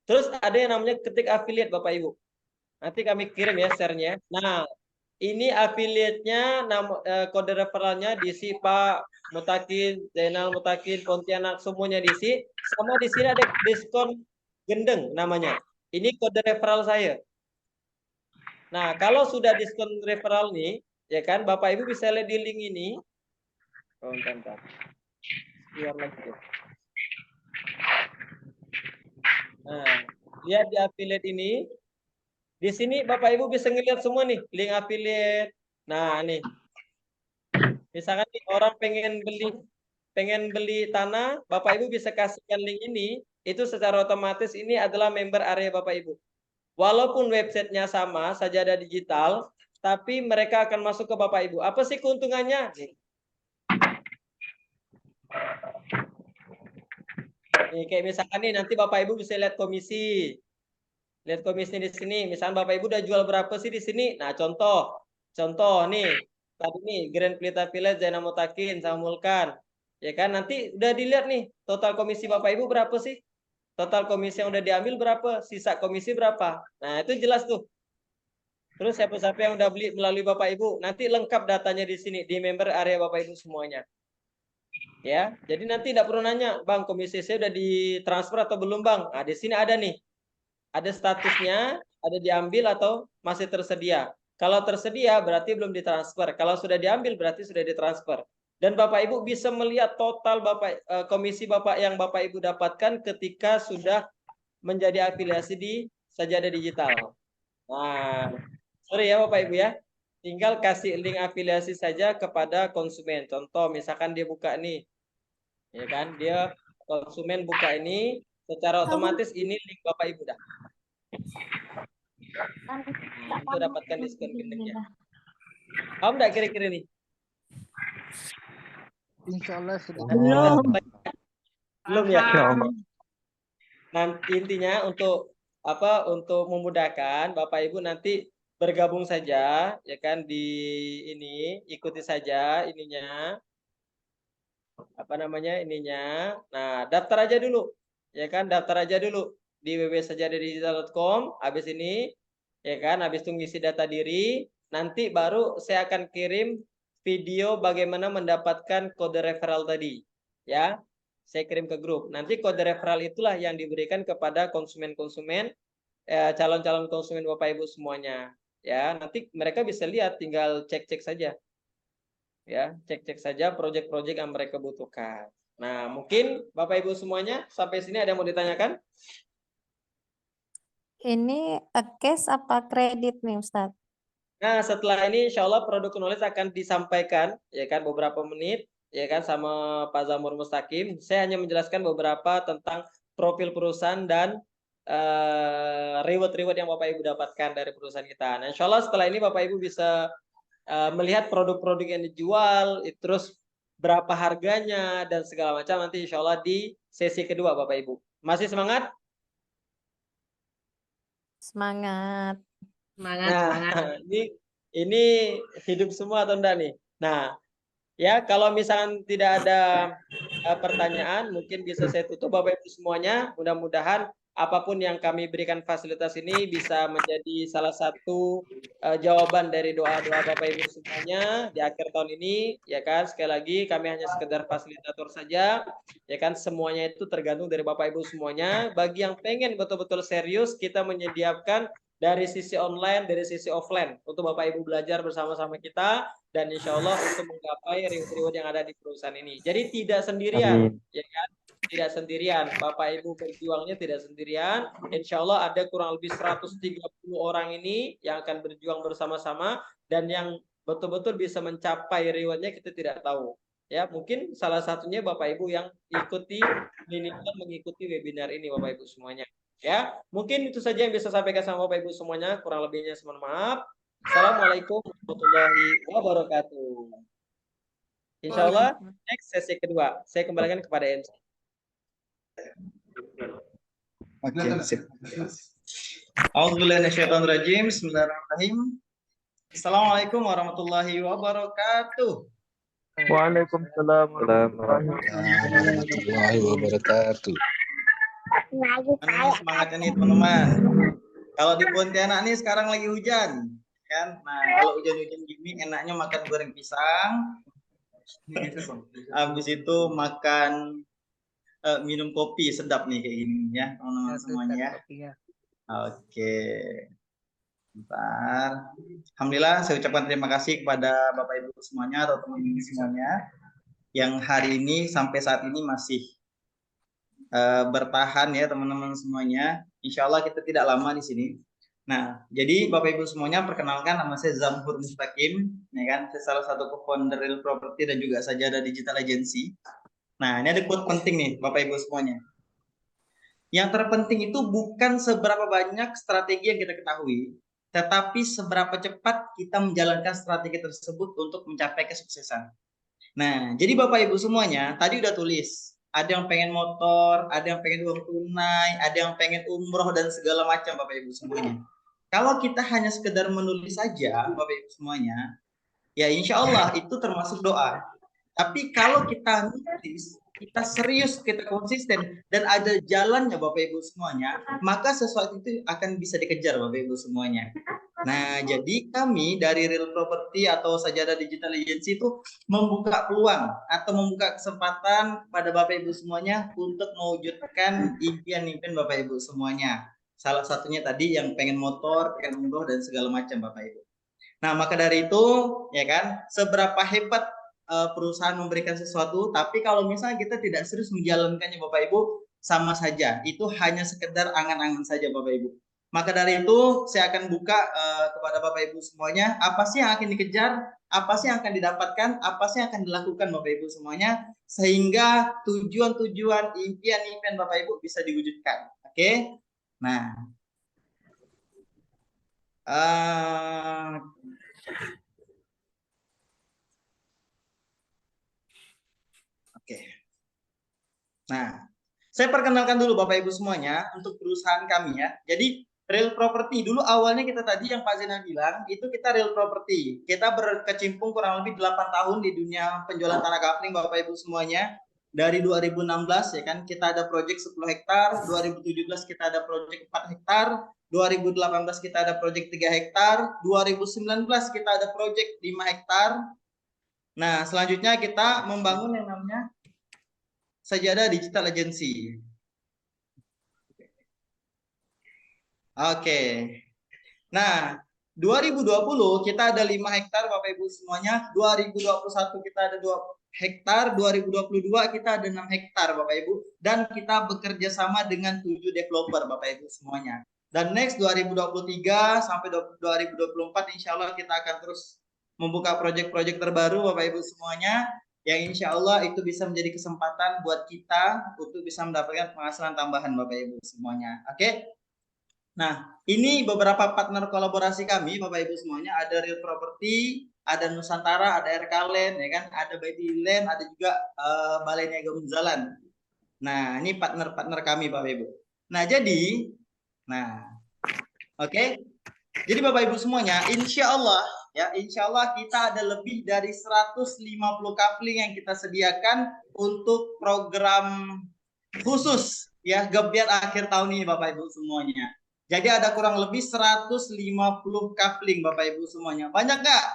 Terus ada yang namanya ketik affiliate Bapak Ibu. Nanti kami kirim ya share-nya. Nah, ini affiliate-nya, kode referralnya diisi Pak Mutakin, Zainal Mutakin, Pontianak, semuanya diisi. Sama di sini ada diskon gendeng namanya. Ini kode referral saya. Nah, kalau sudah diskon referral nih, ya kan, Bapak Ibu bisa lihat di link ini. Oh, bentar. Keluar lagi deh. Nah, lihat di affiliate ini. Di sini Bapak Ibu bisa ngelihat semua nih, link affiliate. Nah, nih. Misalkan nih, orang pengen beli tanah, Bapak Ibu bisa kasihkan link ini, itu secara otomatis ini adalah member area Bapak Ibu. Walaupun websitenya sama, Sajadah Digital, tapi mereka akan masuk ke Bapak Ibu. Apa sih keuntungannya? Nih, kayak misalkan nih, nanti Bapak Ibu bisa lihat komisi. Lihat komisi di sini. Misalnya Bapak Ibu udah jual berapa sih di sini? Nah, contoh nih. Tadi nih, Grand Pelita Village, Zainal Mutakin, sama Mulkan. Ya kan, nanti udah dilihat nih, total komisi Bapak Ibu berapa sih? Total komisi yang udah diambil berapa? Sisa komisi berapa? Nah, itu jelas tuh. Terus siapa-siapa yang udah beli melalui Bapak Ibu, nanti lengkap datanya di sini, di member area Bapak Ibu semuanya. Ya, jadi nanti tidak perlu nanya, Bang, komisi saya udah ditransfer atau belum, Bang? Nah, di sini ada nih. Ada statusnya, ada diambil atau masih tersedia. Kalau tersedia berarti belum ditransfer. Kalau sudah diambil berarti sudah ditransfer. Dan Bapak Ibu bisa melihat total komisi Bapak yang Bapak Ibu dapatkan ketika sudah menjadi afiliasi di Sajadah Digital. Nah, sorry ya Bapak Ibu ya. Tinggal kasih link afiliasi saja kepada konsumen. Contoh misalkan dia buka nih. Ya kan? Dia konsumen buka ini, secara otomatis ini link Bapak Ibu dah. Itu dapatkan diskon gendengnya. Paham nggak kira-kira nih? Insya Allah sudah. Belum ya? Paham. Nanti intinya untuk memudahkan Bapak Ibu nanti bergabung saja ya kan di ini, ikuti saja ininya. Nah, daftar aja dulu. Ya kan, daftar aja dulu di www.sajadahdigital.com. Habis ini ya kan, habis itu ngisi data diri, nanti baru saya akan kirim video bagaimana mendapatkan kode referral tadi. Ya. Saya kirim ke grup. Nanti kode referral itulah yang diberikan kepada konsumen-konsumen, calon-calon konsumen Bapak Ibu semuanya. Ya, nanti mereka bisa lihat, tinggal cek-cek saja. Ya, cek-cek saja proyek-proyek yang mereka butuhkan. Nah, mungkin Bapak Ibu semuanya sampai sini ada yang mau ditanyakan? Ini cash apa kredit nih Ustadz? Nah, setelah ini insya Allah produk knowledge akan disampaikan, ya kan, beberapa menit, ya kan, sama Pak Zamur Mustaqim. Saya hanya menjelaskan beberapa tentang profil perusahaan dan reward-reward yang Bapak Ibu dapatkan dari perusahaan kita. Nah, insya Allah setelah ini Bapak Ibu bisa melihat produk-produk yang dijual, terus berapa harganya dan segala macam nanti insya Allah di sesi kedua Bapak Ibu. Masih semangat? Semangat. Semangat. Ini hidup semua atau enggak nih? Nah, ya kalau misalkan tidak ada pertanyaan, mungkin bisa saya tutup Bapak Ibu semuanya. Mudah-mudahan apapun yang kami berikan fasilitas ini bisa menjadi salah satu jawaban dari doa-doa Bapak Ibu semuanya di akhir tahun ini, ya kan. Sekali lagi kami hanya sekedar fasilitator saja, ya kan. Semuanya itu tergantung dari Bapak Ibu semuanya. Bagi yang pengen betul-betul serius, kita menyediakan dari sisi online, dari sisi offline untuk Bapak Ibu belajar bersama-sama kita dan insya Allah untuk menggapai reward-reward yang ada di perusahaan ini. Jadi tidak sendirian, ya kan? Tidak sendirian, Bapak Ibu berjuangnya tidak sendirian. Insya Allah ada kurang lebih 130 orang ini yang akan berjuang bersama-sama dan yang betul-betul bisa mencapai rewardnya kita tidak tahu. Ya, mungkin salah satunya Bapak Ibu yang mengikuti webinar ini Bapak Ibu semuanya. Ya, mungkin itu saja yang bisa saya sampaikan sama Bapak Ibu semuanya. Kurang lebihnya mohon maaf. Assalamualaikum warahmatullahi wabarakatuh. Insya Allah next sesi kedua saya kembalikan kepada MC. Oke, sip. A'udzubillahi Bismillahirrahmanirrahim. Assalamualaikum warahmatullahi wabarakatuh. Waalaikumsalam Warahmatullahi wabarakatuh. Semangatnya nih teman-teman. Kalau di Pontianak nih sekarang lagi hujan, kan? Nah, kalau hujan-hujan gini enaknya makan goreng pisang. Habis itu makan minum kopi sedap nih kayak gini ya teman-teman semuanya. Oke. Bentar. Alhamdulillah saya ucapkan terima kasih kepada Bapak Ibu semuanya atau teman-teman semuanya yang hari ini sampai saat ini masih bertahan ya teman-teman semuanya. Insya Allah kita tidak lama di sini. Nah, jadi Bapak Ibu semuanya perkenalkan, nama saya Zamhur Mustaqim, ya kan? Saya salah satu co-founder Real Property dan juga Sajadah Digital Agency. Nah, ini ada quote penting nih Bapak Ibu semuanya. Yang terpenting itu bukan seberapa banyak strategi yang kita ketahui, tetapi seberapa cepat kita menjalankan strategi tersebut untuk mencapai kesuksesan. Nah, jadi Bapak Ibu semuanya, tadi udah tulis, ada yang pengen motor, ada yang pengen uang tunai, ada yang pengen umroh dan segala macam Bapak Ibu semuanya. Kalau kita hanya sekedar menulis saja Bapak Ibu semuanya, ya insya Allah itu termasuk doa. Tapi kalau kita nulis, kita serius, kita konsisten, dan ada jalannya Bapak Ibu semuanya, maka sesuatu itu akan bisa dikejar Bapak Ibu semuanya. Nah, jadi kami dari Real Property atau Sajadah Digital Agency itu membuka peluang atau membuka kesempatan pada Bapak Ibu semuanya untuk mewujudkan impian-impian Bapak Ibu semuanya. Salah satunya tadi yang pengen motor, pengen umroh, dan segala macam Bapak Ibu. Nah, maka dari itu, ya kan, seberapa hebat perusahaan memberikan sesuatu, tapi kalau misalnya kita tidak serius menjalankannya Bapak Ibu, sama saja. Itu hanya sekedar angan-angan saja Bapak Ibu. Maka dari itu saya akan buka kepada Bapak Ibu semuanya, apa sih yang akan dikejar, apa sih yang akan didapatkan, apa sih yang akan dilakukan Bapak Ibu semuanya, sehingga tujuan-tujuan, impian-impian Bapak Ibu bisa diwujudkan. Oke? Nah, oke. Nah, saya perkenalkan dulu Bapak Ibu semuanya untuk perusahaan kami ya. Jadi Real Property dulu awalnya kita tadi yang Pak Zainal bilang itu kita Real Property. Kita berkecimpung kurang lebih 8 tahun di dunia penjualan tanah kapling Bapak Ibu semuanya. Dari 2016 ya kan kita ada proyek 10 hektar, 2017 kita ada proyek 4 hektar, 2018 kita ada proyek 3 hektar, 2019 kita ada proyek 5 hektar. Nah, selanjutnya kita membangun yang namanya Sajadah Digital Agency. Oke. Nah, 2020 kita ada 5 hektar Bapak Ibu semuanya, 2021 kita ada 2 hektar, 2022 kita ada 6 hektar Bapak Ibu, dan kita bekerja sama dengan 7 developer Bapak Ibu semuanya. Dan next 2023 sampai 2024 insya Allah kita akan terus membuka proyek-proyek terbaru Bapak Ibu semuanya, yang insya Allah itu bisa menjadi kesempatan buat kita untuk bisa mendapatkan penghasilan tambahan Bapak Ibu semuanya. Oke? Nah, ini beberapa partner kolaborasi kami Bapak Ibu semuanya, ada Real Property, ada Nusantara, ada RK Land, ya kan, ada Baby Land, ada juga Balai Niaga Munzalan. Nah, ini partner-partner kami Bapak Ibu. Nah, jadi oke. Jadi Bapak Ibu semuanya, insya Allah kita ada lebih dari 150 kafling yang kita sediakan untuk program khusus ya gebiar akhir tahun ini Bapak Ibu semuanya. Jadi ada kurang lebih 150 kafling Bapak Ibu semuanya. Banyak nggak?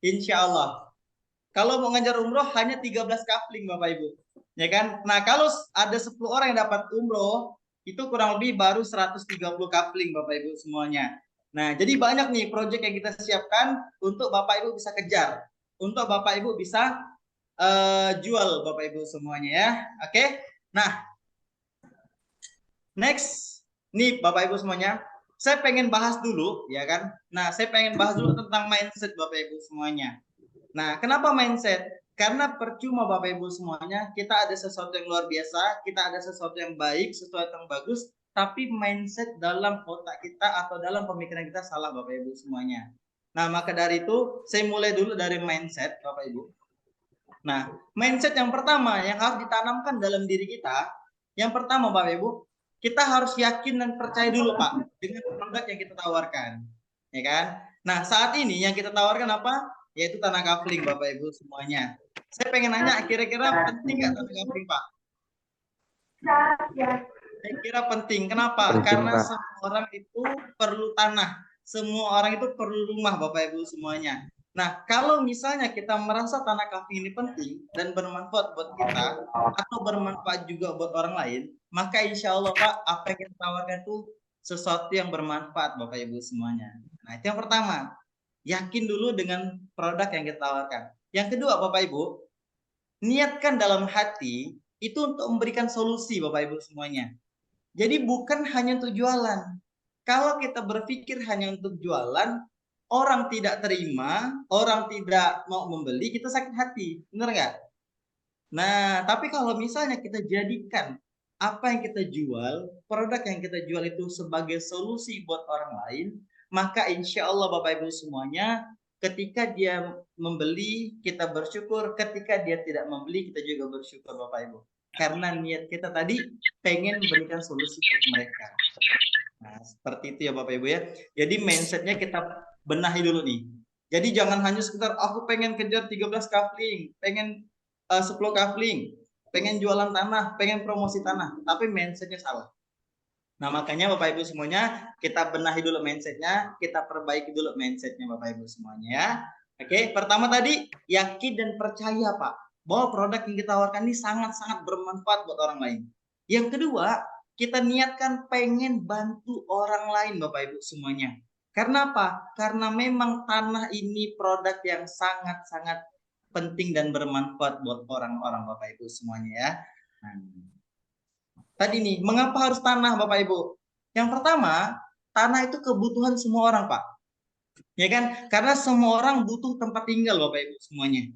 Insya Allah. Kalau mau ngejar umroh hanya 13 kafling Bapak Ibu. Ya kan? Nah, kalau ada 10 orang yang dapat umroh, itu kurang lebih baru 130 kafling Bapak Ibu semuanya. Nah, jadi banyak nih proyek yang kita siapkan untuk Bapak Ibu bisa kejar. Untuk Bapak Ibu bisa jual Bapak Ibu semuanya ya. Oke. Nah, next nih Bapak Ibu semuanya, saya pengen bahas dulu ya kan. Nah, saya pengen bahas dulu tentang mindset Bapak Ibu semuanya. Nah, kenapa mindset? Karena percuma Bapak Ibu semuanya, kita ada sesuatu yang luar biasa, kita ada sesuatu yang baik, sesuatu yang bagus, tapi mindset dalam otak kita atau dalam pemikiran kita salah Bapak Ibu semuanya. Nah, maka dari itu saya mulai dulu dari mindset Bapak Ibu. Nah, mindset yang pertama yang harus ditanamkan dalam diri kita, yang pertama Bapak Ibu, kita harus yakin dan percaya dulu Pak dengan produk yang kita tawarkan. Ya kan? Nah, saat ini yang kita tawarkan apa? Yaitu tanah kafling Bapak Ibu semuanya. Saya pengen nanya, kira-kira penting nggak tanah kafling Pak? Saya kira penting. Kenapa? Penting, Karena Pak. semua orang itu perlu tanah. Semua orang itu perlu rumah Bapak Ibu semuanya. Nah, kalau misalnya kita merasa tanah kafling ini penting dan bermanfaat buat kita atau bermanfaat juga buat orang lain, maka insya Allah Pak, apa yang kita tawarkan itu sesuatu yang bermanfaat Bapak Ibu semuanya. Nah, itu yang pertama. Yakin dulu dengan produk yang kita tawarkan. Yang kedua Bapak Ibu, niatkan dalam hati itu untuk memberikan solusi Bapak Ibu semuanya. Jadi bukan hanya untuk jualan. Kalau kita berpikir hanya untuk jualan, orang tidak terima, orang tidak mau membeli, kita sakit hati. Benar nggak? Nah, tapi kalau misalnya kita jadikan apa yang kita jual, produk yang kita jual itu sebagai solusi buat orang lain, maka insya Allah Bapak Ibu semuanya, ketika dia membeli, kita bersyukur. Ketika dia tidak membeli, kita juga bersyukur Bapak Ibu. Karena niat kita tadi pengen memberikan solusi buat mereka. Nah, seperti itu ya Bapak Ibu ya. Jadi mindsetnya kita benahi dulu nih. Jadi jangan hanya sekedar aku pengen kejar 13 kafling, pengen 10 kafling, pengen jualan tanah, pengen promosi tanah, tapi mindsetnya salah. Nah, makanya Bapak Ibu semuanya, kita benahi dulu mindsetnya, kita perbaiki dulu mindsetnya Bapak Ibu semuanya ya. Oke, pertama tadi yakin dan percaya Pak, bahwa produk yang kita tawarkan ini sangat-sangat bermanfaat buat orang lain. Yang kedua, kita niatkan pengen bantu orang lain Bapak Ibu semuanya. Karena apa? Karena memang tanah ini produk yang sangat-sangat penting dan bermanfaat buat orang-orang Bapak Ibu semuanya ya. Nah, tadi nih, mengapa harus tanah Bapak Ibu? Yang pertama, tanah itu kebutuhan semua orang Pak. Ya kan? Karena semua orang butuh tempat tinggal Bapak Ibu semuanya.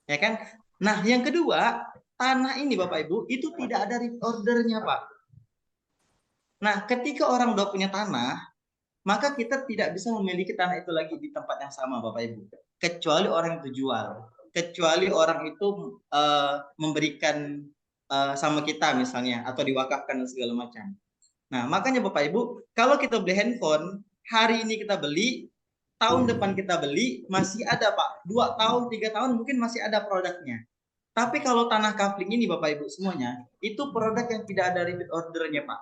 Ya kan? Nah, yang kedua, tanah ini Bapak Ibu itu tidak ada ordernya Pak. Nah, ketika orang udah punya tanah, maka kita tidak bisa memiliki tanah itu lagi di tempat yang sama Bapak Ibu. Kecuali orang itu jual. Kecuali orang itu memberikan sama kita misalnya, atau diwakafkan dan segala macam. Nah, makanya Bapak Ibu, kalau kita beli handphone, hari ini kita beli, tahun depan kita beli, masih ada Pak. 2 tahun, 3 tahun mungkin masih ada produknya. Tapi kalau tanah kafling ini Bapak Ibu semuanya, itu produk yang tidak ada repeat ordernya Pak.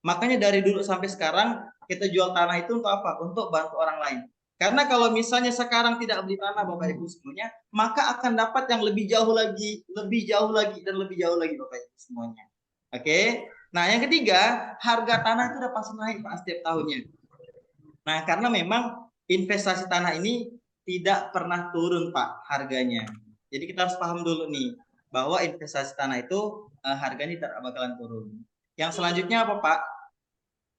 Makanya dari dulu sampai sekarang kita jual tanah itu untuk apa? Untuk bantu orang lain. Karena kalau misalnya sekarang tidak beli tanah Bapak Ibu semuanya, maka akan dapat yang lebih jauh lagi, dan lebih jauh lagi Bapak Ibu semuanya. Oke. Nah, yang ketiga, harga tanah itu udah pasti naik Pak setiap tahunnya. Nah, karena memang investasi tanah ini tidak pernah turun Pak harganya. Jadi kita harus paham dulu nih bahwa investasi tanah itu harganya tidak bakalan turun. Yang selanjutnya apa Pak?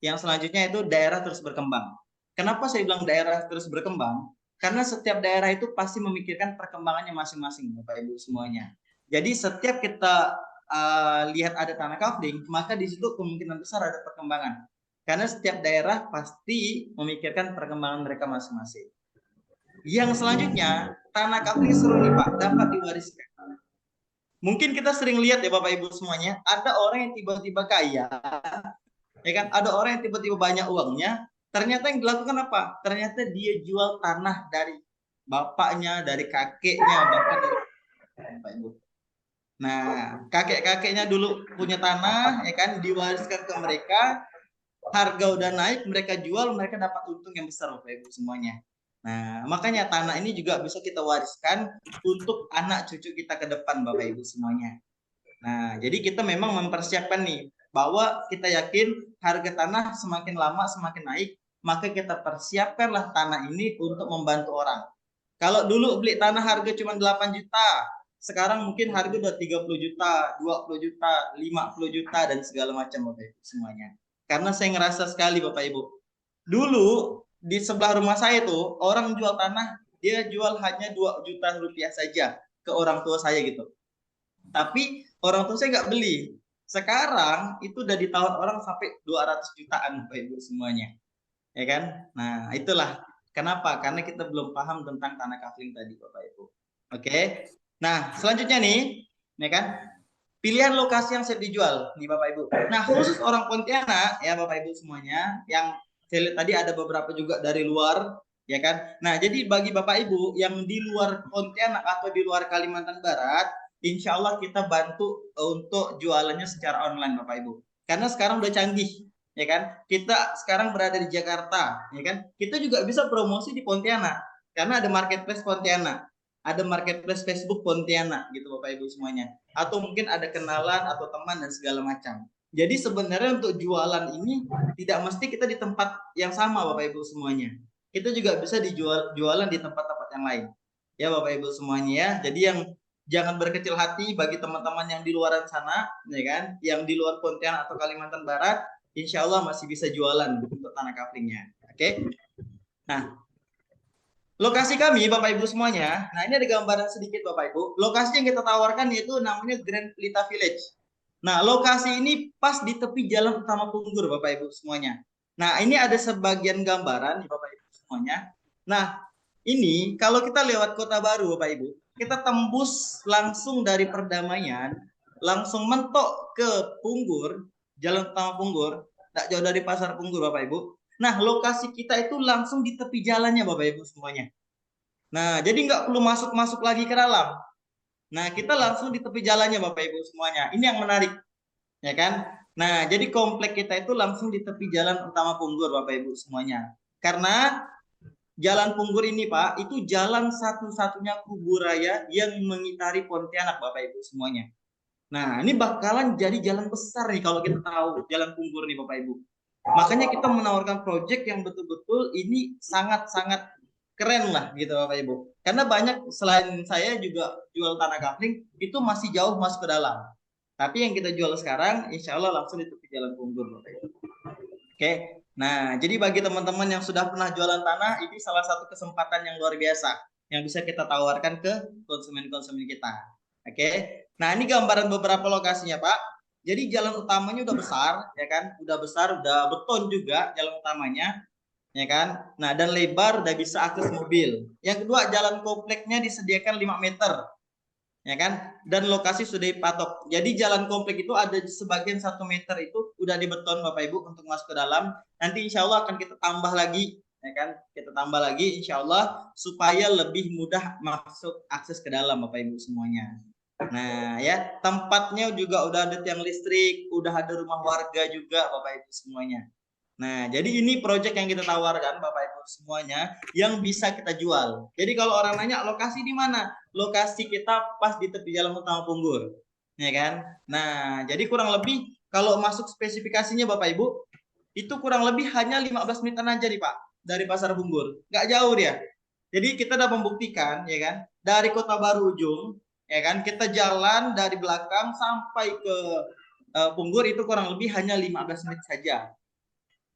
Yang selanjutnya itu daerah terus berkembang. Kenapa saya bilang daerah terus berkembang? Karena setiap daerah itu pasti memikirkan perkembangannya masing-masing Bapak Ibu semuanya. Jadi setiap kita lihat ada tanah kafling, maka di situ kemungkinan besar ada perkembangan. Karena setiap daerah pasti memikirkan perkembangan mereka masing-masing. Yang selanjutnya, tanah kafling seru nih Pak, dapat diwariskan. Mungkin kita sering lihat ya Bapak Ibu semuanya, ada orang yang tiba-tiba kaya, ya kan? Ada orang yang tiba-tiba banyak uangnya, ternyata yang dilakukan apa? Ternyata dia jual tanah dari bapaknya, dari kakeknya, bahkan dari Bapak Ibu. Nah, kakek-kakeknya dulu punya tanah, ya kan, diwariskan ke mereka, harga udah naik, mereka jual, mereka dapat untung yang besar, Bapak Ibu semuanya. Nah, makanya tanah ini juga bisa kita wariskan untuk anak cucu kita ke depan, Bapak Ibu semuanya. Nah, jadi kita memang mempersiapkan nih, bahwa kita yakin harga tanah semakin lama semakin naik, maka kita persiapkanlah tanah ini untuk membantu orang. Kalau dulu beli tanah harga cuma 8 juta, sekarang mungkin harga udah 30 juta, 20 juta, 50 juta, dan segala macam Bapak Ibu semuanya. Karena saya ngerasa sekali Bapak Ibu, dulu di sebelah rumah saya tuh, orang jual tanah, dia jual hanya 2 juta rupiah saja ke orang tua saya gitu. Tapi orang tua saya nggak beli. Sekarang itu udah ditawar orang sampai 200 jutaan Bapak Ibu semuanya. Ya kan? Nah, itulah kenapa? Karena kita belum paham tentang tanah kafling tadi Bapak Ibu. Oke. Nah, selanjutnya nih, ya kan? Pilihan lokasi yang siap dijual nih Bapak Ibu. Nah, khusus orang Pontianak ya Bapak Ibu semuanya, yang saya lihat tadi ada beberapa juga dari luar, ya kan? Nah, jadi bagi Bapak Ibu yang di luar Pontianak atau di luar Kalimantan Barat, insya Allah kita bantu untuk jualannya secara online Bapak Ibu. Karena sekarang udah canggih, ya kan? Kita sekarang berada di Jakarta, ya kan? Kita juga bisa promosi di Pontianak karena ada marketplace Pontianak, ada marketplace Facebook Pontianak gitu Bapak Ibu semuanya. Atau mungkin ada kenalan atau teman dan segala macam. Jadi sebenarnya untuk jualan ini tidak mesti kita di tempat yang sama Bapak Ibu semuanya. Kita juga bisa jualan di tempat-tempat yang lain. Ya Bapak Ibu semuanya ya. Jadi yang jangan berkecil hati bagi teman-teman yang di luar sana, ya kan? Yang di luar Pontianak atau Kalimantan Barat, insya Allah masih bisa jualan untuk tanah kaflingnya. Oke? Nah, lokasi kami Bapak Ibu semuanya, nah ini ada gambaran sedikit Bapak Ibu. Lokasi yang kita tawarkan yaitu namanya Grand Pelita Village. Nah, lokasi ini pas di tepi jalan utama Punggur Bapak Ibu semuanya. Nah, ini ada sebagian gambaran Bapak Ibu semuanya. Nah, ini kalau kita lewat Kota Baru Bapak Ibu, kita tembus langsung dari Perdamaian, langsung mentok ke Punggur, jalan utama Punggur, tak jauh dari Pasar Punggur Bapak Ibu. Nah, lokasi kita itu langsung di tepi jalannya Bapak Ibu semuanya. Nah, jadi nggak perlu masuk-masuk lagi ke dalam. Nah, kita langsung di tepi jalannya Bapak Ibu semuanya. Ini yang menarik, ya kan? Nah, jadi komplek kita itu langsung di tepi jalan utama Punggur Bapak Ibu semuanya. Karena Jalan Punggur ini Pak, itu jalan satu-satunya kubur raya yang mengitari Pontianak Bapak Ibu semuanya. Nah, ini bakalan jadi jalan besar nih kalau kita tahu Jalan Punggur nih Bapak Ibu. Makanya kita menawarkan proyek yang betul-betul ini sangat-sangat keren lah gitu Bapak Ibu. Karena banyak selain saya juga jual tanah kafling itu masih jauh masuk ke dalam. Tapi yang kita jual sekarang insya Allah langsung di tepi Jalan Punggur Bapak Ibu. Oke. Nah, jadi bagi teman-teman yang sudah pernah jualan tanah, ini salah satu kesempatan yang luar biasa yang bisa kita tawarkan ke konsumen-konsumen kita. Oke. Nah, ini gambaran beberapa lokasinya, Pak. Jadi jalan utamanya udah besar, ya kan? Udah besar, udah beton juga jalan utamanya, ya kan? Nah, dan lebar udah bisa akses mobil. Yang kedua, jalan kompleknya disediakan 5 meter. Ya kan? Dan lokasi sudah dipatok. Jadi jalan komplek itu ada sebagian 1 meter itu udah dibeton Bapak Ibu untuk masuk ke dalam. Nanti insya Allah akan kita tambah lagi, ya kan? Kita tambah lagi insya Allah supaya lebih mudah masuk akses ke dalam Bapak Ibu semuanya. Nah ya, tempatnya juga udah ada tiang listrik, udah ada rumah warga juga Bapak Ibu semuanya. Nah, jadi ini proyek yang kita tawarkan Bapak Ibu semuanya yang bisa kita jual. Jadi kalau orang nanya lokasi di mana? Lokasi kita pas di tepi jalan utama Punggur. Ya kan? Nah, jadi kurang lebih kalau masuk spesifikasinya Bapak Ibu, itu kurang lebih hanya 15 menitan aja nih Pak, dari Pasar Punggur. Nggak jauh dia. Jadi kita udah membuktikan, ya kan? Dari Kota Baru ujung, ya kan? Kita jalan dari belakang sampai ke Punggur itu kurang lebih hanya 15 menit saja.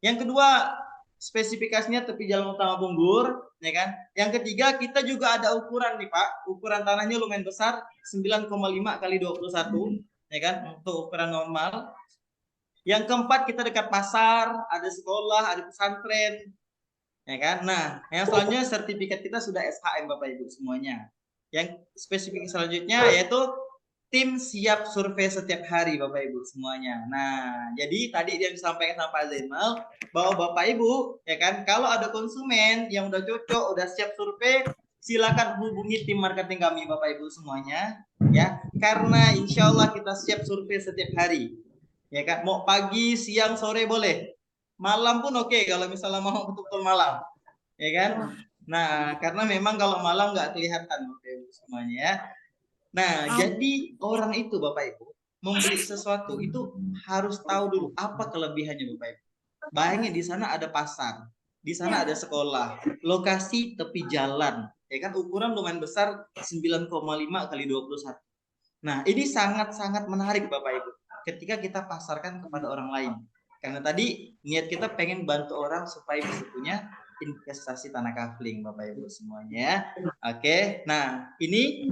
Yang kedua, spesifikasinya tepi jalan utama Punggur, ya kan? Yang ketiga, kita juga ada ukuran nih Pak. Ukuran tanahnya lumayan besar, 9,5 kali 21, ya kan? Untuk ukuran normal. Yang keempat, kita dekat pasar, ada sekolah, ada pesantren, ya kan? Nah, yang selanjutnya sertifikat kita sudah SHM Bapak Ibu semuanya. Yang spesifik selanjutnya yaitu tim siap survei setiap hari Bapak Ibu semuanya. Nah, jadi tadi yang disampaikan sama Pak Zainal bahwa Bapak Ibu ya kan kalau ada konsumen yang udah cocok, udah siap survei, silakan hubungi tim marketing kami Bapak Ibu semuanya ya, karena insya Allah kita siap survei setiap hari ya kan, mau pagi, siang, sore boleh, malam pun oke kalau misalnya mau betul-betul malam ya kan. Nah karena memang kalau malam nggak kelihatan Bapak Ibu semuanya ya. Nah jadi orang itu Bapak Ibu membeli sesuatu itu harus tahu dulu apa kelebihannya Bapak Ibu. Bayangin di sana ada pasar, di sana ada sekolah, lokasi tepi jalan, ya kan, ukuran lumayan besar 9,5 kali 21. Nah, ini sangat-sangat menarik Bapak Ibu ketika kita pasarkan kepada orang lain. Karena tadi niat kita pengen bantu orang supaya bisa punya investasi tanah kafling Bapak Ibu semuanya. Oke. Nah, ini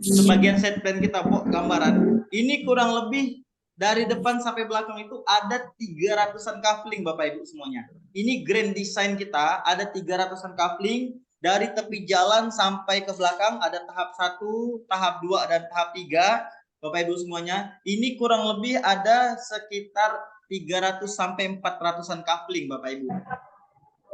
sebagian set plan kita gambaran. Ini kurang lebih dari depan sampai belakang itu ada 300-an kafling Bapak Ibu semuanya. Ini grand design kita, ada 300-an kafling dari tepi jalan sampai ke belakang, ada tahap 1, tahap 2 dan tahap 3 Bapak Ibu semuanya. Ini kurang lebih ada sekitar 300 sampai 400-an kafling Bapak Ibu.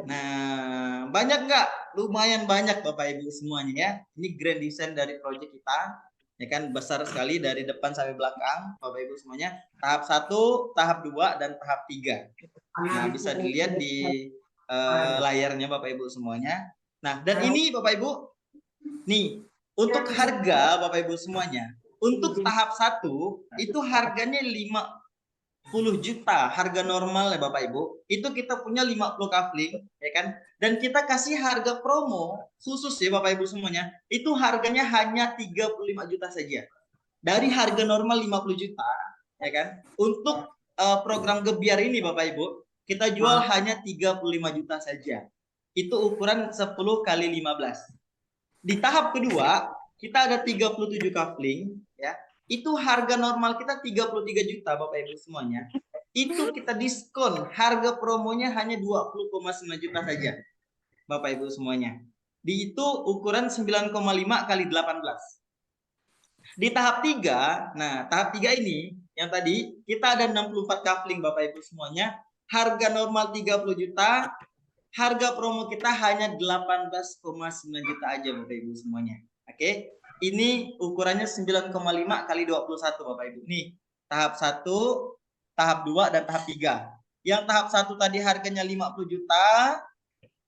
Nah, banyak nggak? Lumayan banyak Bapak Ibu semuanya ya. Ini grand design dari proyek kita. Ya kan, besar sekali dari depan sampai belakang Bapak Ibu semuanya. Tahap 1, tahap 2 dan tahap 3. Nah, bisa dilihat di layarnya Bapak Ibu semuanya. Nah, dan ini Bapak Ibu, nih, untuk harga Bapak Ibu semuanya, untuk tahap 1 itu harganya 50 juta harga normal ya Bapak Ibu. Itu kita punya 50 kafling ya kan. Dan kita kasih harga promo khusus ya Bapak Ibu semuanya. Itu harganya hanya 35 juta saja. Dari harga normal 50 juta ya kan. Untuk program Gebiar ini Bapak Ibu, kita jual hanya 35 juta saja. Itu ukuran 10 kali 15. Di tahap kedua, kita ada 37 kafling ya. Itu harga normal kita 33 juta Bapak Ibu semuanya. Itu kita diskon, harga promonya hanya 20,9 juta saja Bapak Ibu semuanya. Di itu ukuran 9,5 kali 18. Di tahap 3, nah tahap 3 ini yang tadi kita ada 64 kafling Bapak Ibu semuanya. Harga normal 30 juta, harga promo kita hanya 18,9 juta aja Bapak Ibu semuanya. Oke. Ini ukurannya 9,5 kali 21 Bapak Ibu. Nih, tahap 1, tahap 2 dan tahap 3. Yang tahap 1 tadi harganya 50 juta.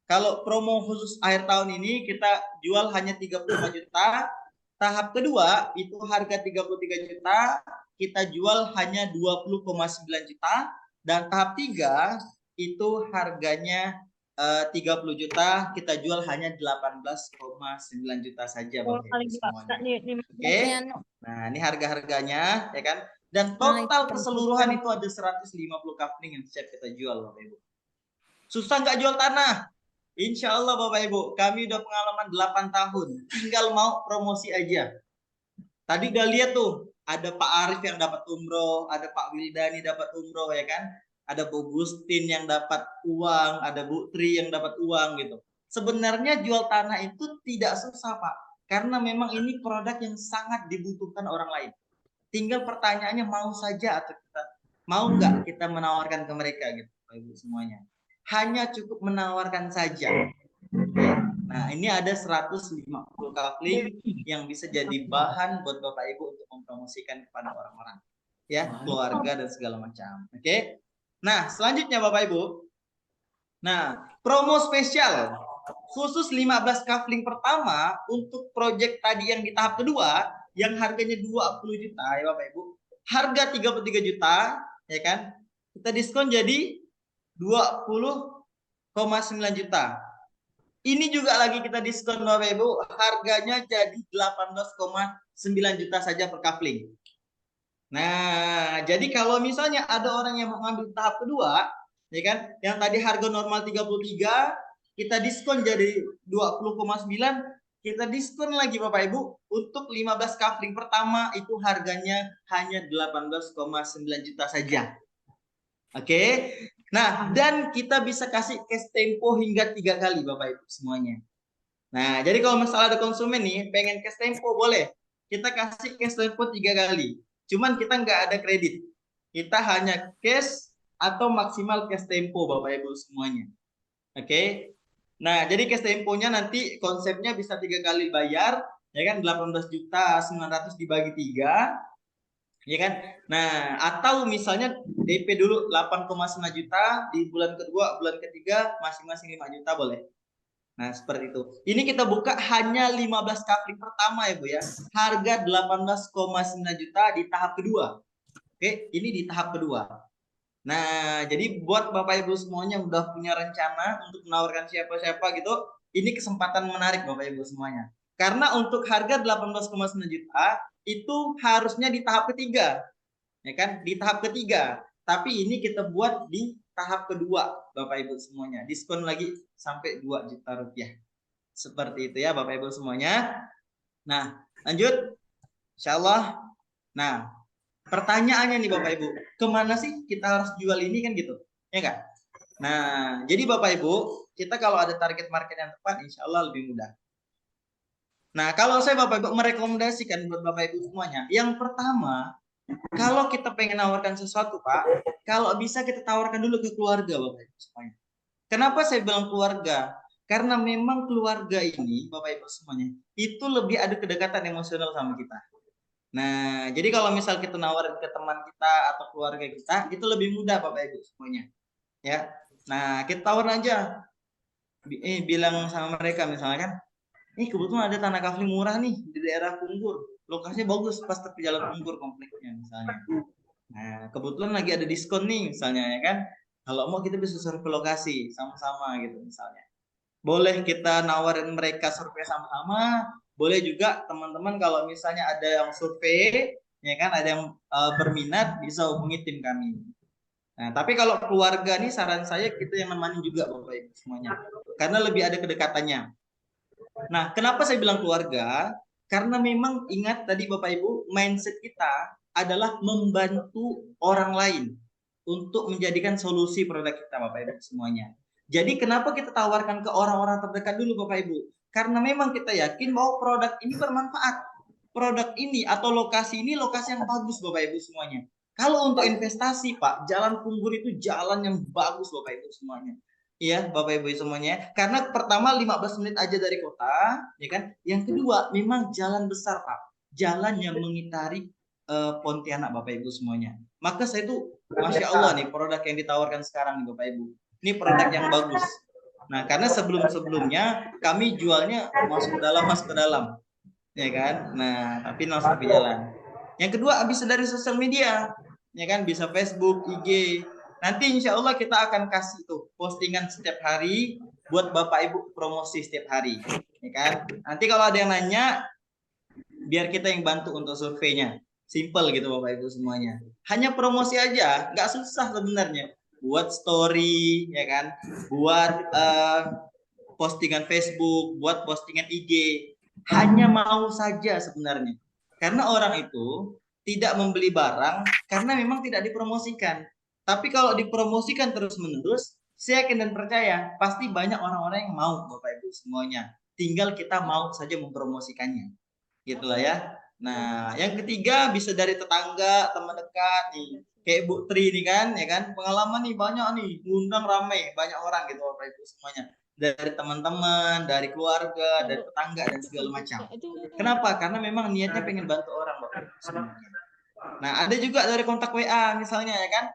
Kalau promo khusus akhir tahun ini kita jual hanya 35 juta. Tahap kedua itu harga 33 juta, kita jual hanya 20,9 juta. Dan tahap 3 itu harganya 30 juta, kita jual hanya 18,9 juta saja Bapak Ibu semuanya. Oke. Nah, ini harga-harganya ya kan. Dan total keseluruhan itu ada 150 kafling yang siap kita jual Bapak Ibu. Susah nggak jual tanah? Insya Allah Bapak Ibu, kami udah pengalaman 8 tahun. Tinggal mau promosi aja. Tadi udah lihat tuh, ada Pak Arif yang dapat umroh, ada Pak Wildani dapat umroh ya kan. Ada Bu Gustin yang dapat uang, ada Bu Tri yang dapat uang gitu. Sebenarnya jual tanah itu tidak susah Pak. Karena memang ini produk yang sangat dibutuhkan orang lain. Tinggal pertanyaannya mau saja atau kita mau nggak kita menawarkan ke mereka gitu Bapak Ibu semuanya. Hanya cukup menawarkan saja. Nah, ini ada 150 kafling yang bisa jadi bahan buat Bapak Ibu untuk mempromosikan kepada orang-orang. Ya, keluarga dan segala macam. Oke. Nah, selanjutnya Bapak Ibu. Nah, promo spesial khusus 15 kafling pertama untuk proyek tadi yang di tahap kedua yang harganya 20 juta ya Bapak Ibu. Harga 33 juta, ya kan? Kita diskon jadi 20,9 juta. Ini juga lagi kita diskon Bapak Ibu, harganya jadi 18,9 juta saja per kafling. Nah, jadi kalau misalnya ada orang yang mau ngambil tahap kedua, ya kan, yang tadi harga normal 33, kita diskon jadi 20,9, kita diskon lagi Bapak Ibu untuk 15 kafling pertama itu harganya hanya 18,9 juta saja. Oke. Nah, dan kita bisa kasih cash tempo hingga 3 kali Bapak Ibu semuanya. Nah, jadi kalau misalnya ada konsumen nih pengen cash tempo boleh. Kita kasih cash tempo 3 kali. Cuman kita nggak ada kredit. Kita hanya cash atau maksimal cash tempo Bapak Ibu semuanya. Oke. Nah, jadi cash temponya nanti konsepnya bisa 3 kali bayar, ya kan 18.900.000 dibagi 3, ya kan. Nah, atau misalnya DP dulu 8,5 juta, di bulan kedua, bulan ketiga masing-masing 5 juta boleh. Nah, seperti itu. Ini kita buka hanya 15 kafling pertama ya Bu ya. Harga 18,9 juta di tahap kedua. Oke, ini di tahap kedua. Nah, jadi buat Bapak Ibu semuanya udah punya rencana untuk menawarkan siapa-siapa gitu, ini kesempatan menarik Bapak Ibu semuanya. Karena untuk harga 18,9 juta itu harusnya di tahap ketiga, ya kan? Di tahap ketiga. Tapi ini kita buat di tahap kedua, Bapak Ibu semuanya. Diskon lagi sampai 2 juta rupiah. Seperti itu ya Bapak Ibu semuanya. Nah, lanjut. Insya Allah. Nah, pertanyaannya nih Bapak Ibu, kemana sih kita harus jual ini kan gitu, ya kan? Nah, jadi Bapak Ibu, kita kalau ada target market yang tepat, insya Allah lebih mudah. Nah, kalau saya Bapak Ibu merekomendasikan buat Bapak Ibu semuanya, yang pertama, kalau kita pengen nawarkan sesuatu Pak, kalau bisa kita tawarkan dulu ke keluarga Bapak Ibu semuanya. Kenapa saya bilang keluarga? Karena memang keluarga ini Bapak Ibu semuanya, itu lebih ada kedekatan emosional sama kita. Nah, jadi kalau misal kita nawarin ke teman kita atau keluarga kita, itu lebih mudah Bapak Ibu semuanya. Ya. Nah, kita tawarin aja. Bilang sama mereka misalnya kan, kebetulan ada tanah kafling murah nih di daerah Punggur. Lokasinya bagus pas tepi jalan Punggur kompleksnya misalnya. Nah, kebetulan lagi ada diskon nih misalnya ya kan. Kalau mau kita bisa survei lokasi sama-sama gitu misalnya. Boleh kita nawarin mereka survei sama-sama, boleh juga teman-teman kalau misalnya ada yang survei, ya kan, ada yang berminat bisa hubungi tim kami. Nah, tapi kalau keluarga nih saran saya kita yang nemani juga Bapak Ibu semuanya. Karena lebih ada kedekatannya. Nah, kenapa saya bilang keluarga? Karena memang ingat tadi Bapak Ibu, mindset kita adalah membantu orang lain untuk menjadikan solusi produk kita Bapak Ibu semuanya. Jadi kenapa kita tawarkan ke orang-orang terdekat dulu Bapak Ibu? Karena memang kita yakin bahwa produk ini bermanfaat. Produk ini atau lokasi ini lokasi yang bagus Bapak Ibu semuanya. Kalau untuk investasi Pak, Jalan Punggur itu jalan yang bagus Bapak Ibu semuanya. Iya, Bapak Ibu semuanya. Karena pertama 15 menit aja dari kota, ya kan? Yang kedua, memang jalan besar, Pak. Jalan yang mengitari Pontianak, Bapak Ibu semuanya. Maka saya tuh, Masya Allah nih, produk yang ditawarkan sekarang nih, Bapak Ibu. Ini produk yang bagus. Nah, karena sebelum-sebelumnya kami jualnya masuk ke dalam. Ya kan? Nah, tapi langsung ke jalan. Yang kedua, bisa dari sosial media. Ya kan? Bisa Facebook, IG, nanti insya Allah kita akan kasih tuh postingan setiap hari buat Bapak Ibu promosi setiap hari, ya kan? Nanti kalau ada yang nanya, biar kita yang bantu untuk surveinya. Simple gitu Bapak Ibu semuanya. Hanya promosi aja, nggak susah sebenarnya. Buat story, ya kan? Buat postingan Facebook, buat postingan IG. Hanya mau saja sebenarnya. Karena orang itu tidak membeli barang karena memang tidak dipromosikan. Tapi kalau dipromosikan terus-menerus, saya yakin dan percaya pasti banyak orang-orang yang mau Bapak Ibu semuanya. Tinggal kita mau saja mempromosikannya. Gitulah ya. Nah, yang ketiga bisa dari tetangga, teman dekat nih. Kayak Bu Tri nih kan, ya kan? Pengalaman nih banyak nih, ngundang ramai banyak orang gitu Bapak Ibu semuanya. Dari teman-teman, dari keluarga, dari tetangga dan segala macam. Kenapa? Karena memang niatnya pengen bantu orang Bapak Ibu semuanya. Nah, ada juga dari kontak WA misalnya ya kan.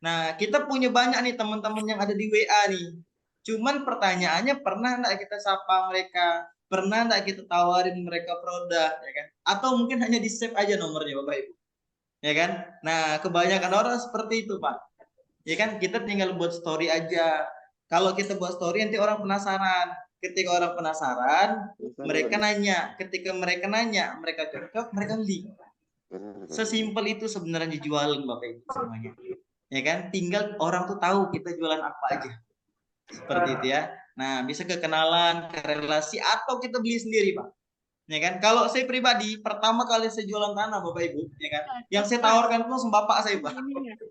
Nah, kita punya banyak nih teman-teman yang ada di WA nih. Cuman pertanyaannya, pernah nggak kita sapa mereka? Pernah nggak kita tawarin mereka produk, ya kan? Atau mungkin hanya di-save aja nomornya Bapak Ibu. Ya kan? Nah, kebanyakan orang seperti itu, Pak. Ya kan? Kita tinggal buat story aja. Kalau kita buat story nanti orang penasaran. Ketika orang penasaran, mereka nanya. Ketika mereka nanya, mereka cocok, mereka beli. Sesimpel itu sebenarnya jualan Bapak Ibu semuanya. Ya kan, tinggal orang tuh tahu kita jualan apa aja, seperti itu ya. Nah, bisa kekenalan, ke relasi, atau kita beli sendiri Pak, ya kan. Kalau saya pribadi pertama kali saya jualan tanah Bapak Ibu, ya kan, yang saya tawarkan tuh langsung bapak saya Pak,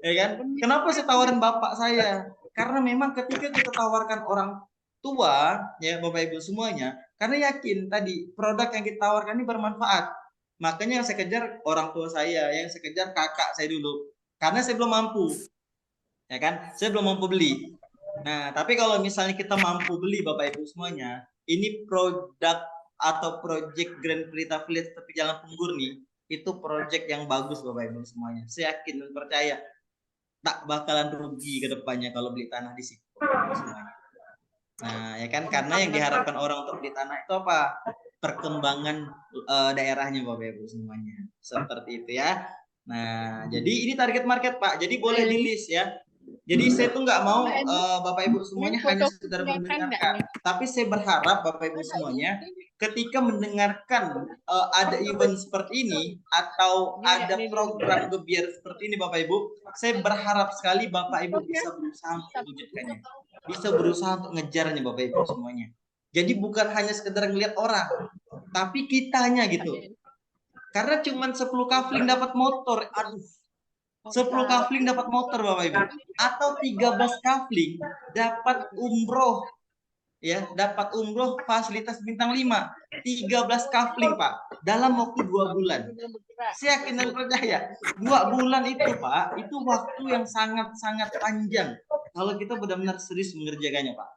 ya kan. Kenapa saya tawarin bapak saya? Karena memang ketika kita tawarkan orang tua, ya Bapak Ibu semuanya, karena yakin tadi produk yang kita tawarkan ini bermanfaat. Makanya yang saya kejar orang tua saya, yang saya kejar kakak saya dulu. Karena saya belum mampu, ya kan? Saya belum mampu beli. Nah, tapi kalau misalnya kita mampu beli Bapak Ibu semuanya, ini produk atau project Grand Prix Village tepi Jalan Punggur nih, itu project yang bagus Bapak Ibu semuanya. Saya yakin dan percaya tak bakalan rugi ke depannya kalau beli tanah di situ Bapak Ibu semuanya. Nah, ya kan, karena yang diharapkan orang untuk beli tanah itu apa? Perkembangan daerahnya Bapak Ibu semuanya. Seperti itu ya. Nah, jadi ini target market Pak. Jadi boleh di list ya. Jadi saya tuh nggak mau Bapak Ibu semuanya hanya sekedar mendengarkan, tapi saya berharap Bapak Ibu semuanya ketika mendengarkan ada event seperti ini atau ada program gebiar seperti ini Bapak Ibu, saya berharap sekali Bapak Ibu bisa berusaha untuk mewujudkannya, bisa berusaha untuk ngejarnya Bapak Ibu semuanya. Jadi bukan hanya sekedar ngelihat orang, tapi kitanya gitu. Karena cuman 10 kafling dapat motor, aduh. 10 kafling dapat motor Bapak Ibu, atau 13 kafling dapat umroh, ya, dapat umroh fasilitas bintang 5, 13 kafling Pak, dalam waktu 2 bulan. Saya yakin dan percaya 2 bulan itu Pak, itu waktu yang sangat-sangat panjang kalau kita benar-benar serius mengerjakannya Pak,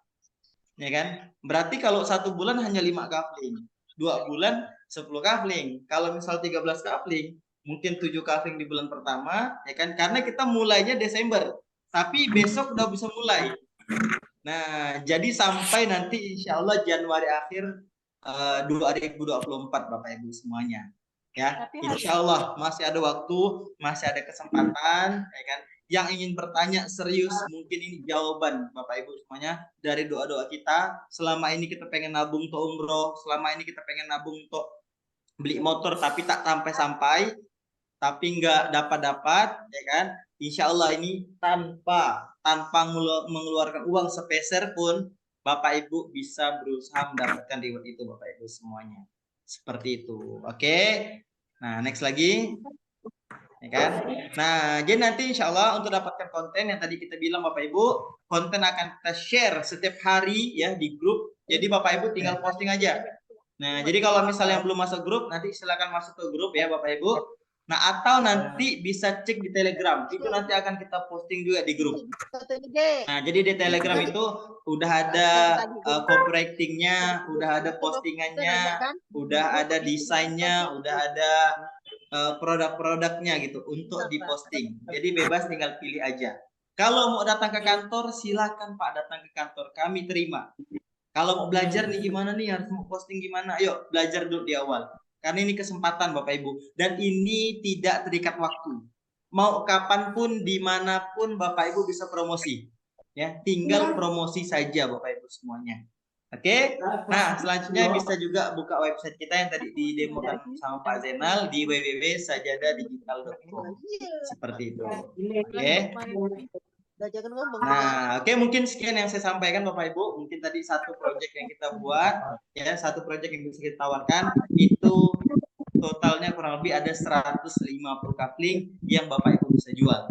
ya kan? Berarti kalau 1 bulan hanya 5 kafling, 2 bulan 10 kafling. Kalau misal 13 kafling, mungkin 7 kafling di bulan pertama, ya kan? Karena kita mulainya Desember, tapi besok udah bisa mulai. Nah, jadi sampai nanti insya Allah Januari akhir 2024 Bapak Ibu semuanya, ya. Insya Allah masih ada waktu, masih ada kesempatan, ya kan? Yang ingin bertanya serius, mungkin ini jawaban Bapak Ibu semuanya dari doa-doa kita. Selama ini kita pengen nabung untuk umroh, selama ini kita pengen nabung untuk beli motor, tapi tak sampai-sampai, tapi nggak dapat, ya kan? Insya Allah ini tanpa mengeluarkan uang sepeser pun, Bapak Ibu bisa berusaha mendapatkan reward itu Bapak Ibu semuanya. Seperti itu, oke? Nah, next lagi, ya kan? Nah, jadi nanti insya Allah untuk dapatkan konten yang tadi kita bilang Bapak Ibu, konten akan kita share setiap hari ya di grup. Jadi Bapak Ibu tinggal posting aja. Nah, jadi kalau misalnya belum masuk grup, nanti silakan masuk ke grup ya Bapak Ibu. Nah, atau nanti bisa cek di Telegram. Itu nanti akan kita posting juga di grup. Nah, jadi di Telegram itu udah ada copywriting-nya, udah ada postingannya, udah ada desainnya, udah ada produk-produknya gitu untuk diposting. Jadi bebas tinggal pilih aja. Kalau mau datang ke kantor, silakan Pak datang ke kantor. Kami terima. Kalau mau belajar nih gimana nih, harus mau posting gimana? Ayo belajar dulu di awal. Karena ini kesempatan Bapak Ibu. Dan ini tidak terikat waktu. Mau kapanpun, dimanapun Bapak Ibu bisa promosi. Ya, tinggal promosi saja Bapak Ibu semuanya. Oke? Nah, selanjutnya bisa juga buka website kita yang tadi didemokan sama Pak Zainal di www.sajadadigital.com. Seperti itu. Oke? Nah, oke, mungkin sekian yang saya sampaikan Bapak Ibu. Mungkin tadi satu proyek yang kita buat, ya, satu proyek yang bisa kita tawarkan itu totalnya kurang lebih ada 150 kafling yang Bapak Ibu bisa jual.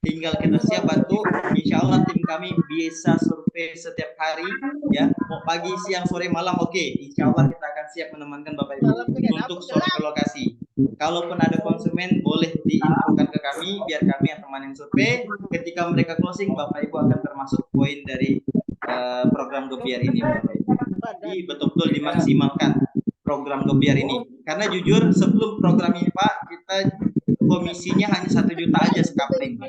Tinggal kita siap bantu. Insya Allah tim kami bisa survei setiap hari, ya, mau pagi, siang, sore, malam, oke. Insya Allah kita akan siap menemankan Bapak Ibu untuk survei lokasi. Kalaupun ada konsumen boleh diinfokan ke kami biar kami yang temanin survei. Ketika mereka closing, Bapak Ibu akan termasuk poin dari program gebiar ini Bapak Ibu. Jadi betul-betul dimaksimalkan program gebiar ini. Karena jujur sebelum program ini Pak, kita komisinya hanya 1 juta aja sekapling,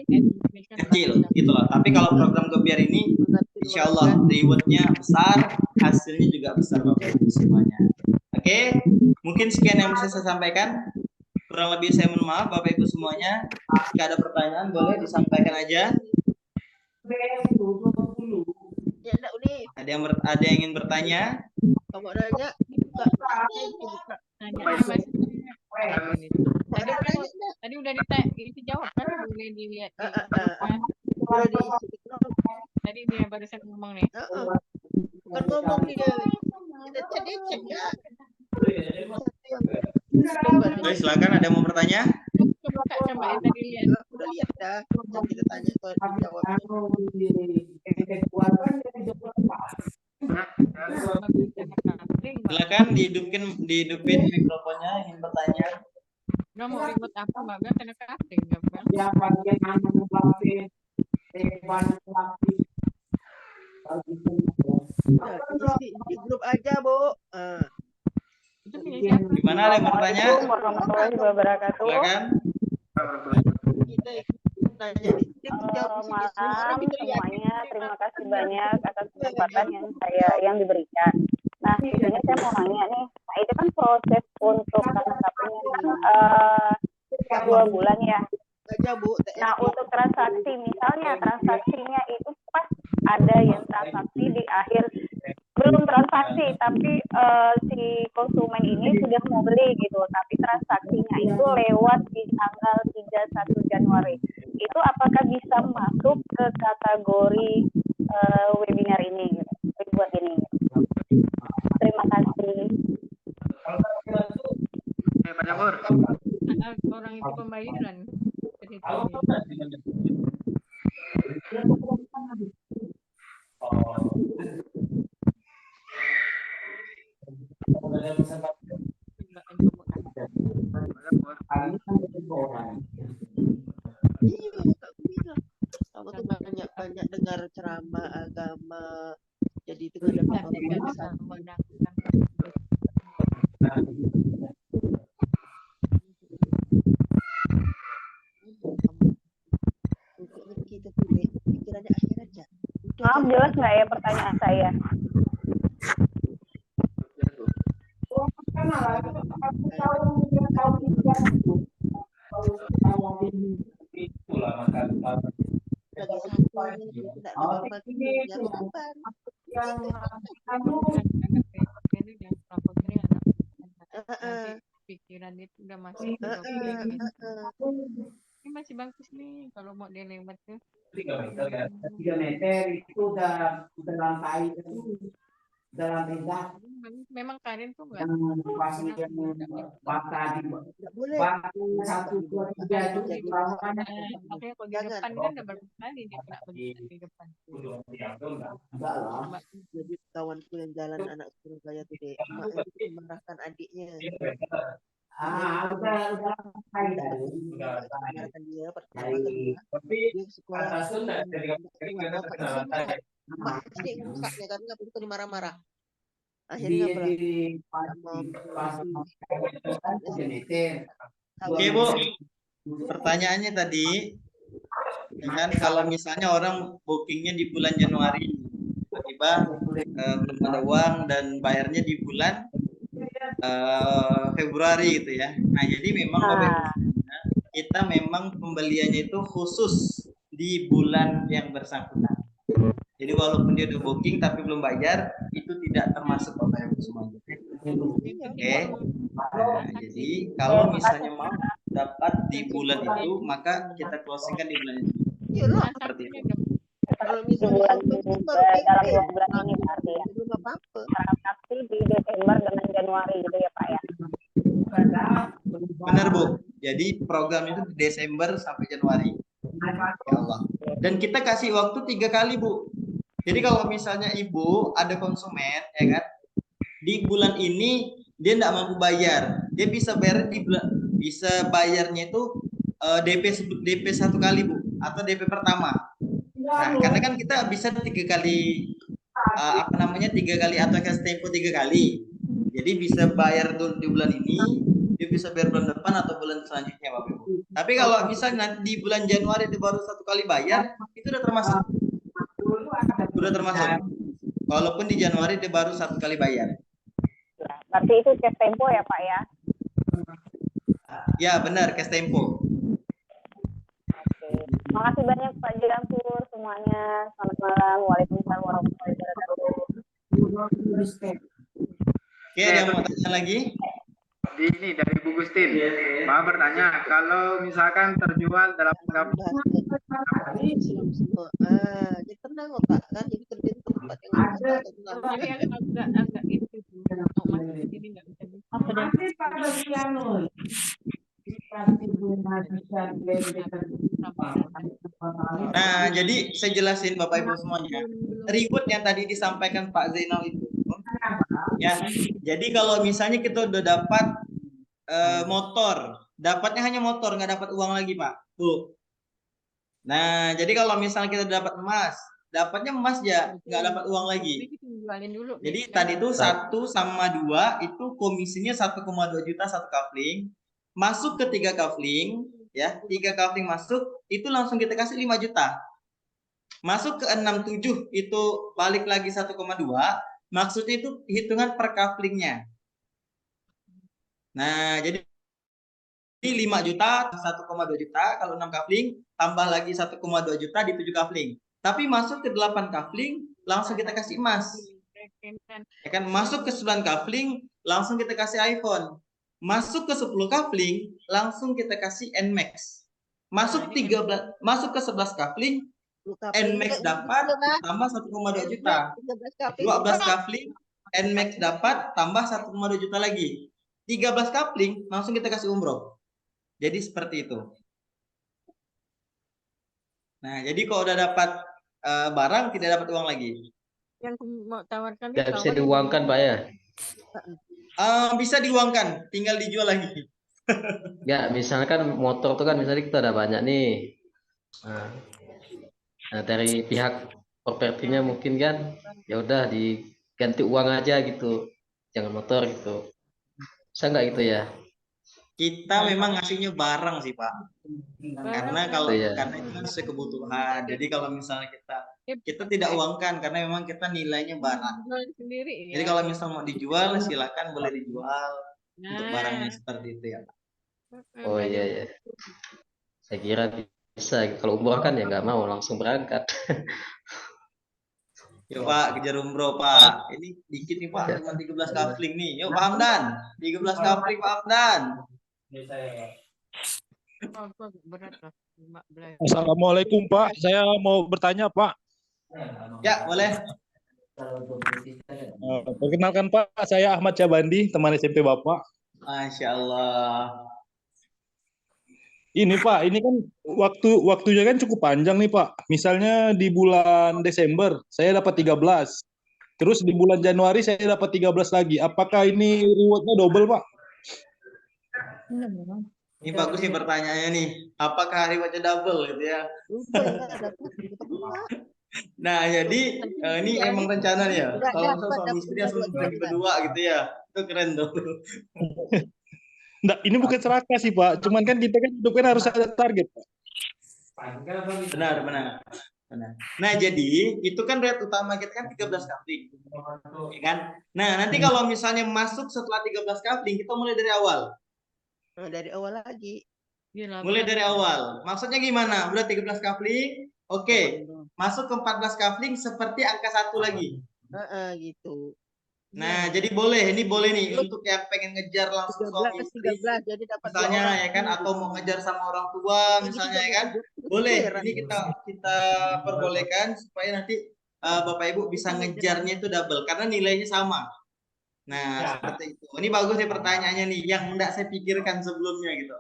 kecil gitu loh. Tapi kalau program gebiar ini insya Allah rewardnya besar, hasilnya juga besar Bapak Ibu semuanya. Oke, mungkin sekian yang bisa saya sampaikan. Kurang lebih saya mohon maaf Bapak Ibu semuanya. Jika ada pertanyaan boleh disampaikan aja. Ada yang ingin bertanya? Tadi udah dijawab kan, boleh dilihat. Tadi dia barusan ngomong nih. Bukan ngomong dia. Kita cek ya. Baik, silakan, ada yang mau bertanya? Coba yang tadi lihat. Udah lihat dah. Kita tanya soal jawab. Silakan dihidupin mikrofonnya, ingin bertanya. Udah mau ribut apa Mbak Bel? Kena kasih Mbak Bel. Mana ada yang mau bertanya? Assalamualaikum warahmatullahi wabarakatuh. Silakan. Kita nanya di script, jawab di sini. Semua orang Malam bisa lihat. semuanya, terima kasih banyak atas kesempatan yang diberikan. Nah, di sini saya mau nanya nih, nah itu kan proses untuk transaksinya kan 2 bulan ya. Aja Bu. Nah, untuk transaksi, misalnya transaksinya itu pas ada yang transaksi di akhir, belum transaksi, tapi si konsumen ini sudah mau beli gitu, tapi transaksinya itu lewat di tanggal 31 Januari. Itu apakah bisa masuk ke kategori webinar ini, gitu, buat ini? Terima kasih. Pak Jamur. Orang itu pembayaran. Jadi, Iya, Kak bilang. Kamu tuh banyak dengar ceramah agama. Jadi itu kan tidak dapat bisa bisa. membenarkan. Untuk kita pilih pikirannya akhir aja. Udah Maaf, jangan jelas nggak ya pertanyaan saya? lagi satu tidak apa-apa jangan sabar. Ini yang kelompok ini nanti pikiran itu udah masuk ke ini masih bagus nih kalau mau dia lewat tuh 3 meter itu udah lantai dak memang Karin tuh nggak pasti bata di Tidak boleh. batu 1 2 3 itu Jadi makanya kalau di Jangan. depan kan udah berapa kali dia kena begitu di depan enggak lah. jadi kawanku yang jalan anak Surabaya tuh dek, emak itu memarahkan adiknya. Udah lantai dari Memarahkan dia pertama kedua dia sekolah. Mak adik rusaknya karena nggak bukan marah-marah. Akhirnya Oke Bu, pertanyaannya tadi, kan kalau misalnya orang bookingnya di bulan Januari, tiba-tiba belum ada uang dan bayarnya di bulan Februari gitu ya. Nah jadi memang kita memang pembeliannya itu khusus di bulan yang bersangkutan. Jadi walaupun dia udah booking tapi belum bayar, itu tidak termasuk Bapak Ibu semuanya. Oke. Nah, jadi kalau misalnya mau dapat di bulan itu, maka kita closingkan di bulan itu. Seperti itu. Kalau Di misalnya bulan dalam 2 bulan ini berarti ya. belum apa-apa. Transaksi di Desember dengan Januari gitu ya Pak ya. Benar Bu. Jadi program itu di Desember sampai Januari. Ya Allah. Dan kita kasih waktu 3 kali Bu. Jadi kalau misalnya Ibu ada konsumen, ya kan, di bulan ini dia tidak mampu bayar, dia bisa bayar di bulan, bisa bayarnya itu DP 1 kali Bu, atau DP pertama. Nah, karena kan kita bisa 3 kali 3 kali atau cash tempo 3 kali. Jadi bisa bayar dulu di bulan ini, dia bisa bayar bulan depan atau bulan selanjutnya Bapak Ibu. Tapi kalau misalnya di bulan Januari itu baru 1 kali bayar, itu udah termasuk. Udah termasuk. Walaupun di Januari dia baru 1 kali bayar. Berarti itu cash tempo ya Pak ya. Ya benar, cash tempo. Oke. Makasih banyak Pak Jirampur semuanya. Selamat malam. Waalaikumsalam warahmatullahi wabarakatuh. Oke, ada yang mau tanya lagi? Ini dari Bu Gustin. Mau bertanya, kalau misalkan terjual dalam jadi tenang otak kan, jadi kerja di tempat yang jadi agak itu mau masuk ke sini nggak bisa Nah, jadi saya jelasin Bapak Ibu semuanya. Reward yang tadi disampaikan Pak Zainal itu, ya. Jadi kalau misalnya kita udah dapat motor, dapatnya hanya motor, nggak dapat uang lagi Pak, Bu. Nah, jadi kalau misalnya kita dapat emas, dapatnya emas ya, nggak dapat uang lagi. Tapi kita jualin dulu. Jadi Kan tadi itu Ustaz. 1 sama 2 itu komisinya 1,2 juta satu kafling. Masuk ke 3 kafling, ya, 3 kafling masuk, itu langsung kita kasih 5 juta. Masuk ke 67 itu balik lagi 1,2, maksudnya itu hitungan per kaflingnya. Nah, jadi 5 juta 1,2 juta kalau 6 kafling, tambah lagi 1,2 juta di 7 kafling. Tapi masuk ke 8 kafling, langsung kita kasih emas. Ya kan, masuk ke 9 kafling, langsung kita kasih iPhone. Masuk ke 10 kafling, langsung kita kasih Nmax. Masuk ke 11 kafling, Nmax dapat tambah 1,2 juta. 12 kafling, Nmax dapat tambah 1,2 juta lagi. 13 kafling, langsung kita kasih umroh. Jadi seperti itu. Nah, jadi kalau udah dapat barang, tidak dapat uang lagi. Yang mau tawarkan Nggak bisa diuangkan, Pak ya? Bisa diuangkan, tinggal dijual lagi. Nggak, misalkan motor tuh kan misalnya kita ada banyak nih. Nah, dari pihak propertinya mungkin kan, ya udah diganti uang aja gitu, jangan motor gitu. Bisa nggak gitu ya? Kita memang ngasihnya barang sih, Pak. Karena kalau Iya. karena itu kan sesuai kebutuhan. Jadi kalau misalnya kita tidak uangkan karena memang kita nilainya barang. Sendiri, ya. Jadi kalau misalnya mau dijual, silakan boleh dijual untuk barangnya seperti itu ya. Oh iya ya. Saya kira bisa. Kalau umroh kan ya nggak mau langsung berangkat. Yuk Pak, kejar umroh Pak. Ini dikit nih Pak, cuma 13 kafling nih. Yuk Pak Hamdan, 13 kafling Pak Hamdan. Assalamualaikum Pak, saya mau bertanya Pak. Ya boleh. Perkenalkan Pak, saya Ahmad Cabandi, teman SMP Bapak. Masya Allah. Ini Pak, ini kan waktunya kan cukup panjang nih Pak. Misalnya di bulan Desember saya dapat 13. Terus di bulan Januari saya dapat 13 lagi. Apakah ini rewardnya double Pak? Ini bagus nih pertanyaannya nih. Apakah rewardnya double gitu ya? Nah, jadi ini emang rencana nih ya. Kalau misalnya suami istri langsung bagi berdua gitu ya. Itu keren tuh. Nggak, ini bukan serakah sih Pak. Cuman kan kita kan hidup kan harus ada target Pak. Benar. Nah, jadi itu kan rate utama kita kan 13 kafling. Ya kan? Nah, nanti kalau misalnya masuk setelah 13 kafling, kita mulai dari awal. Nah, dari awal lagi. Mulai dari awal. Maksudnya gimana? Udah 13 kafling, oke. Masuk ke 14 kafling seperti angka 1 lagi. Gitu. Nah, jadi boleh, ini boleh nih untuk yang pengen ngejar langsung suami istri, 13, jadi dapat misalnya ya kan, atau mau ngejar sama orang tua, misalnya ya kan, boleh. Ini kita perbolehkan supaya nanti Bapak Ibu bisa ngejarnya itu double karena nilainya sama. Nah, seperti itu. Ini bagus nih pertanyaannya nih, yang enggak saya pikirkan sebelumnya gitu.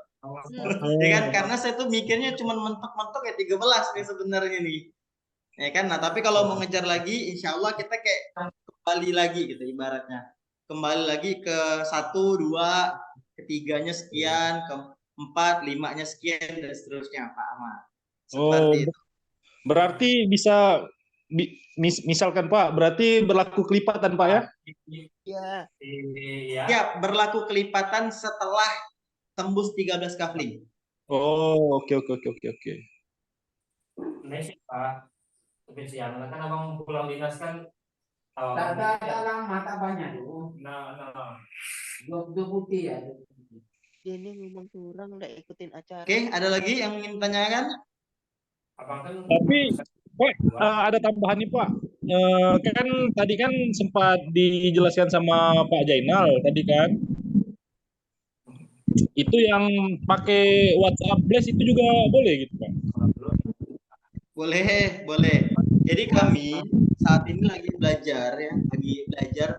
Ya kan, karena saya tuh mikirnya cuma mentok-mentok ya 13 nih sebenarnya nih. Ya kan, nah tapi kalau mau ngejar lagi, insya Allah kita kayak kembali lagi gitu ibaratnya. Kembali lagi ke 1, 2, ketiganya sekian, ke 4, 5-nya sekian, dan seterusnya Pak Ahmad. Seperti itu. Berarti bisa, misalkan Pak, berarti berlaku kelipatan Pak ya? Iya. Ya, berlaku kelipatan setelah tembus 13 kafling. Oh, oke. Ini sih Pak, tapi siang kan abang pulang dinas kan. Tak lama, tak banyak dulu. Nah. 2 putih ya. Ini memang kurang udah ikutin acara. Oke, ada lagi yang ingin tanyakan? Tapi Pak, ada tambahan nih Pak. Kan tadi kan sempat dijelaskan sama Pak Jainal tadi kan. Itu yang pakai WhatsApp Blast itu juga boleh gitu Pak? Boleh. Jadi kami saat ini lagi belajar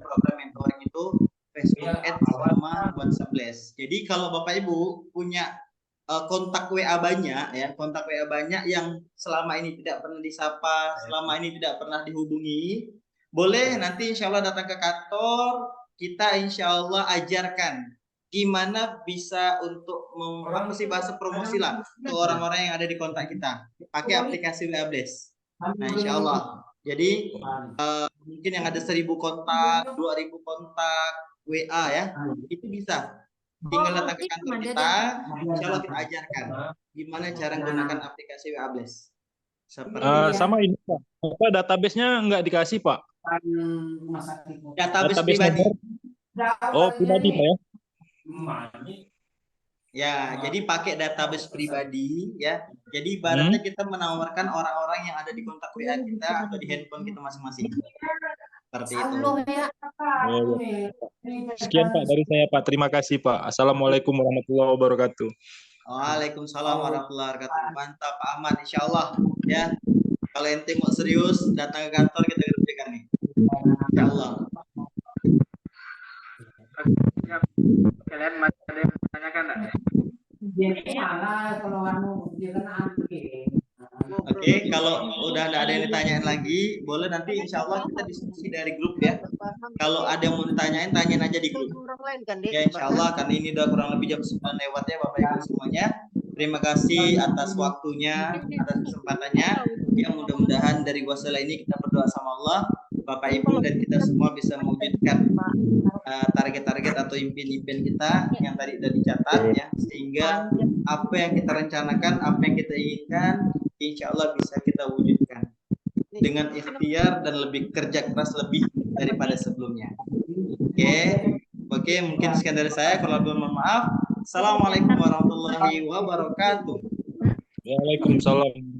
program mentoring itu Facebook Ads sama WhatsApp Blast. Jadi kalau Bapak Ibu punya kontak WA banyak yang selama ini tidak pernah disapa, selama ini tidak pernah dihubungi, boleh nanti insya Allah datang ke kantor, kita insya Allah ajarkan gimana bisa untuk bahasa promosi lah ke orang-orang yang ada di kontak kita pakai aplikasi WA Blast. Nah, insya Allah. Jadi mungkin yang ada 1.000 kontak, 2.000 kontak WA ya, itu bisa. Tinggal datang ke kantor kita, insya Allah kita ajarkan gimana cara menggunakan aplikasi WA Blast. Sama ini Pak. Apa database-nya nggak dikasih Pak? Database pribadi. Oh, pribadi Pak ya? Ya, jadi pakai database pribadi ya. Jadi ibaratnya kita menawarkan orang-orang yang ada di kontak WA kita atau di handphone kita masing-masing. Seperti itu. Oh, ya. Sekian Pak dari saya Pak. Terima kasih Pak. Assalamualaikum warahmatullahi wabarakatuh. Waalaikumsalam warahmatullahi wabarakatuh. Mantap Pak Ahmad, insya Allah ya. Kalau ente mau serius datang ke kantor kita kerjakan nih. Insya Allah. Kalian masih ada yang menanyakan enggak? Oke, kalau udah ada yang ditanyain lagi, boleh nanti insya Allah kita diskusi dari grup ya. Kalau ada yang mau ditanyain, tanyain aja di grup. Ya insya Allah, karena ini udah kurang lebih jam 9 lewat ya Bapak Ibu semuanya. Terima kasih atas waktunya, atas kesempatannya. Ya mudah-mudahan dari wassalam ini kita berdoa sama Allah, Bapak Ibu dan kita semua bisa mewujudkan target-target atau impian-impian kita yang tadi sudah dicatat ya, sehingga apa yang kita rencanakan, apa yang kita inginkan, insya Allah bisa kita wujudkan dengan ikhtiar dan lebih kerja keras lebih daripada sebelumnya. Oke, mungkin sekian dari saya. Kalau mohon maaf. Assalamualaikum warahmatullahi wabarakatuh. Waalaikumsalam.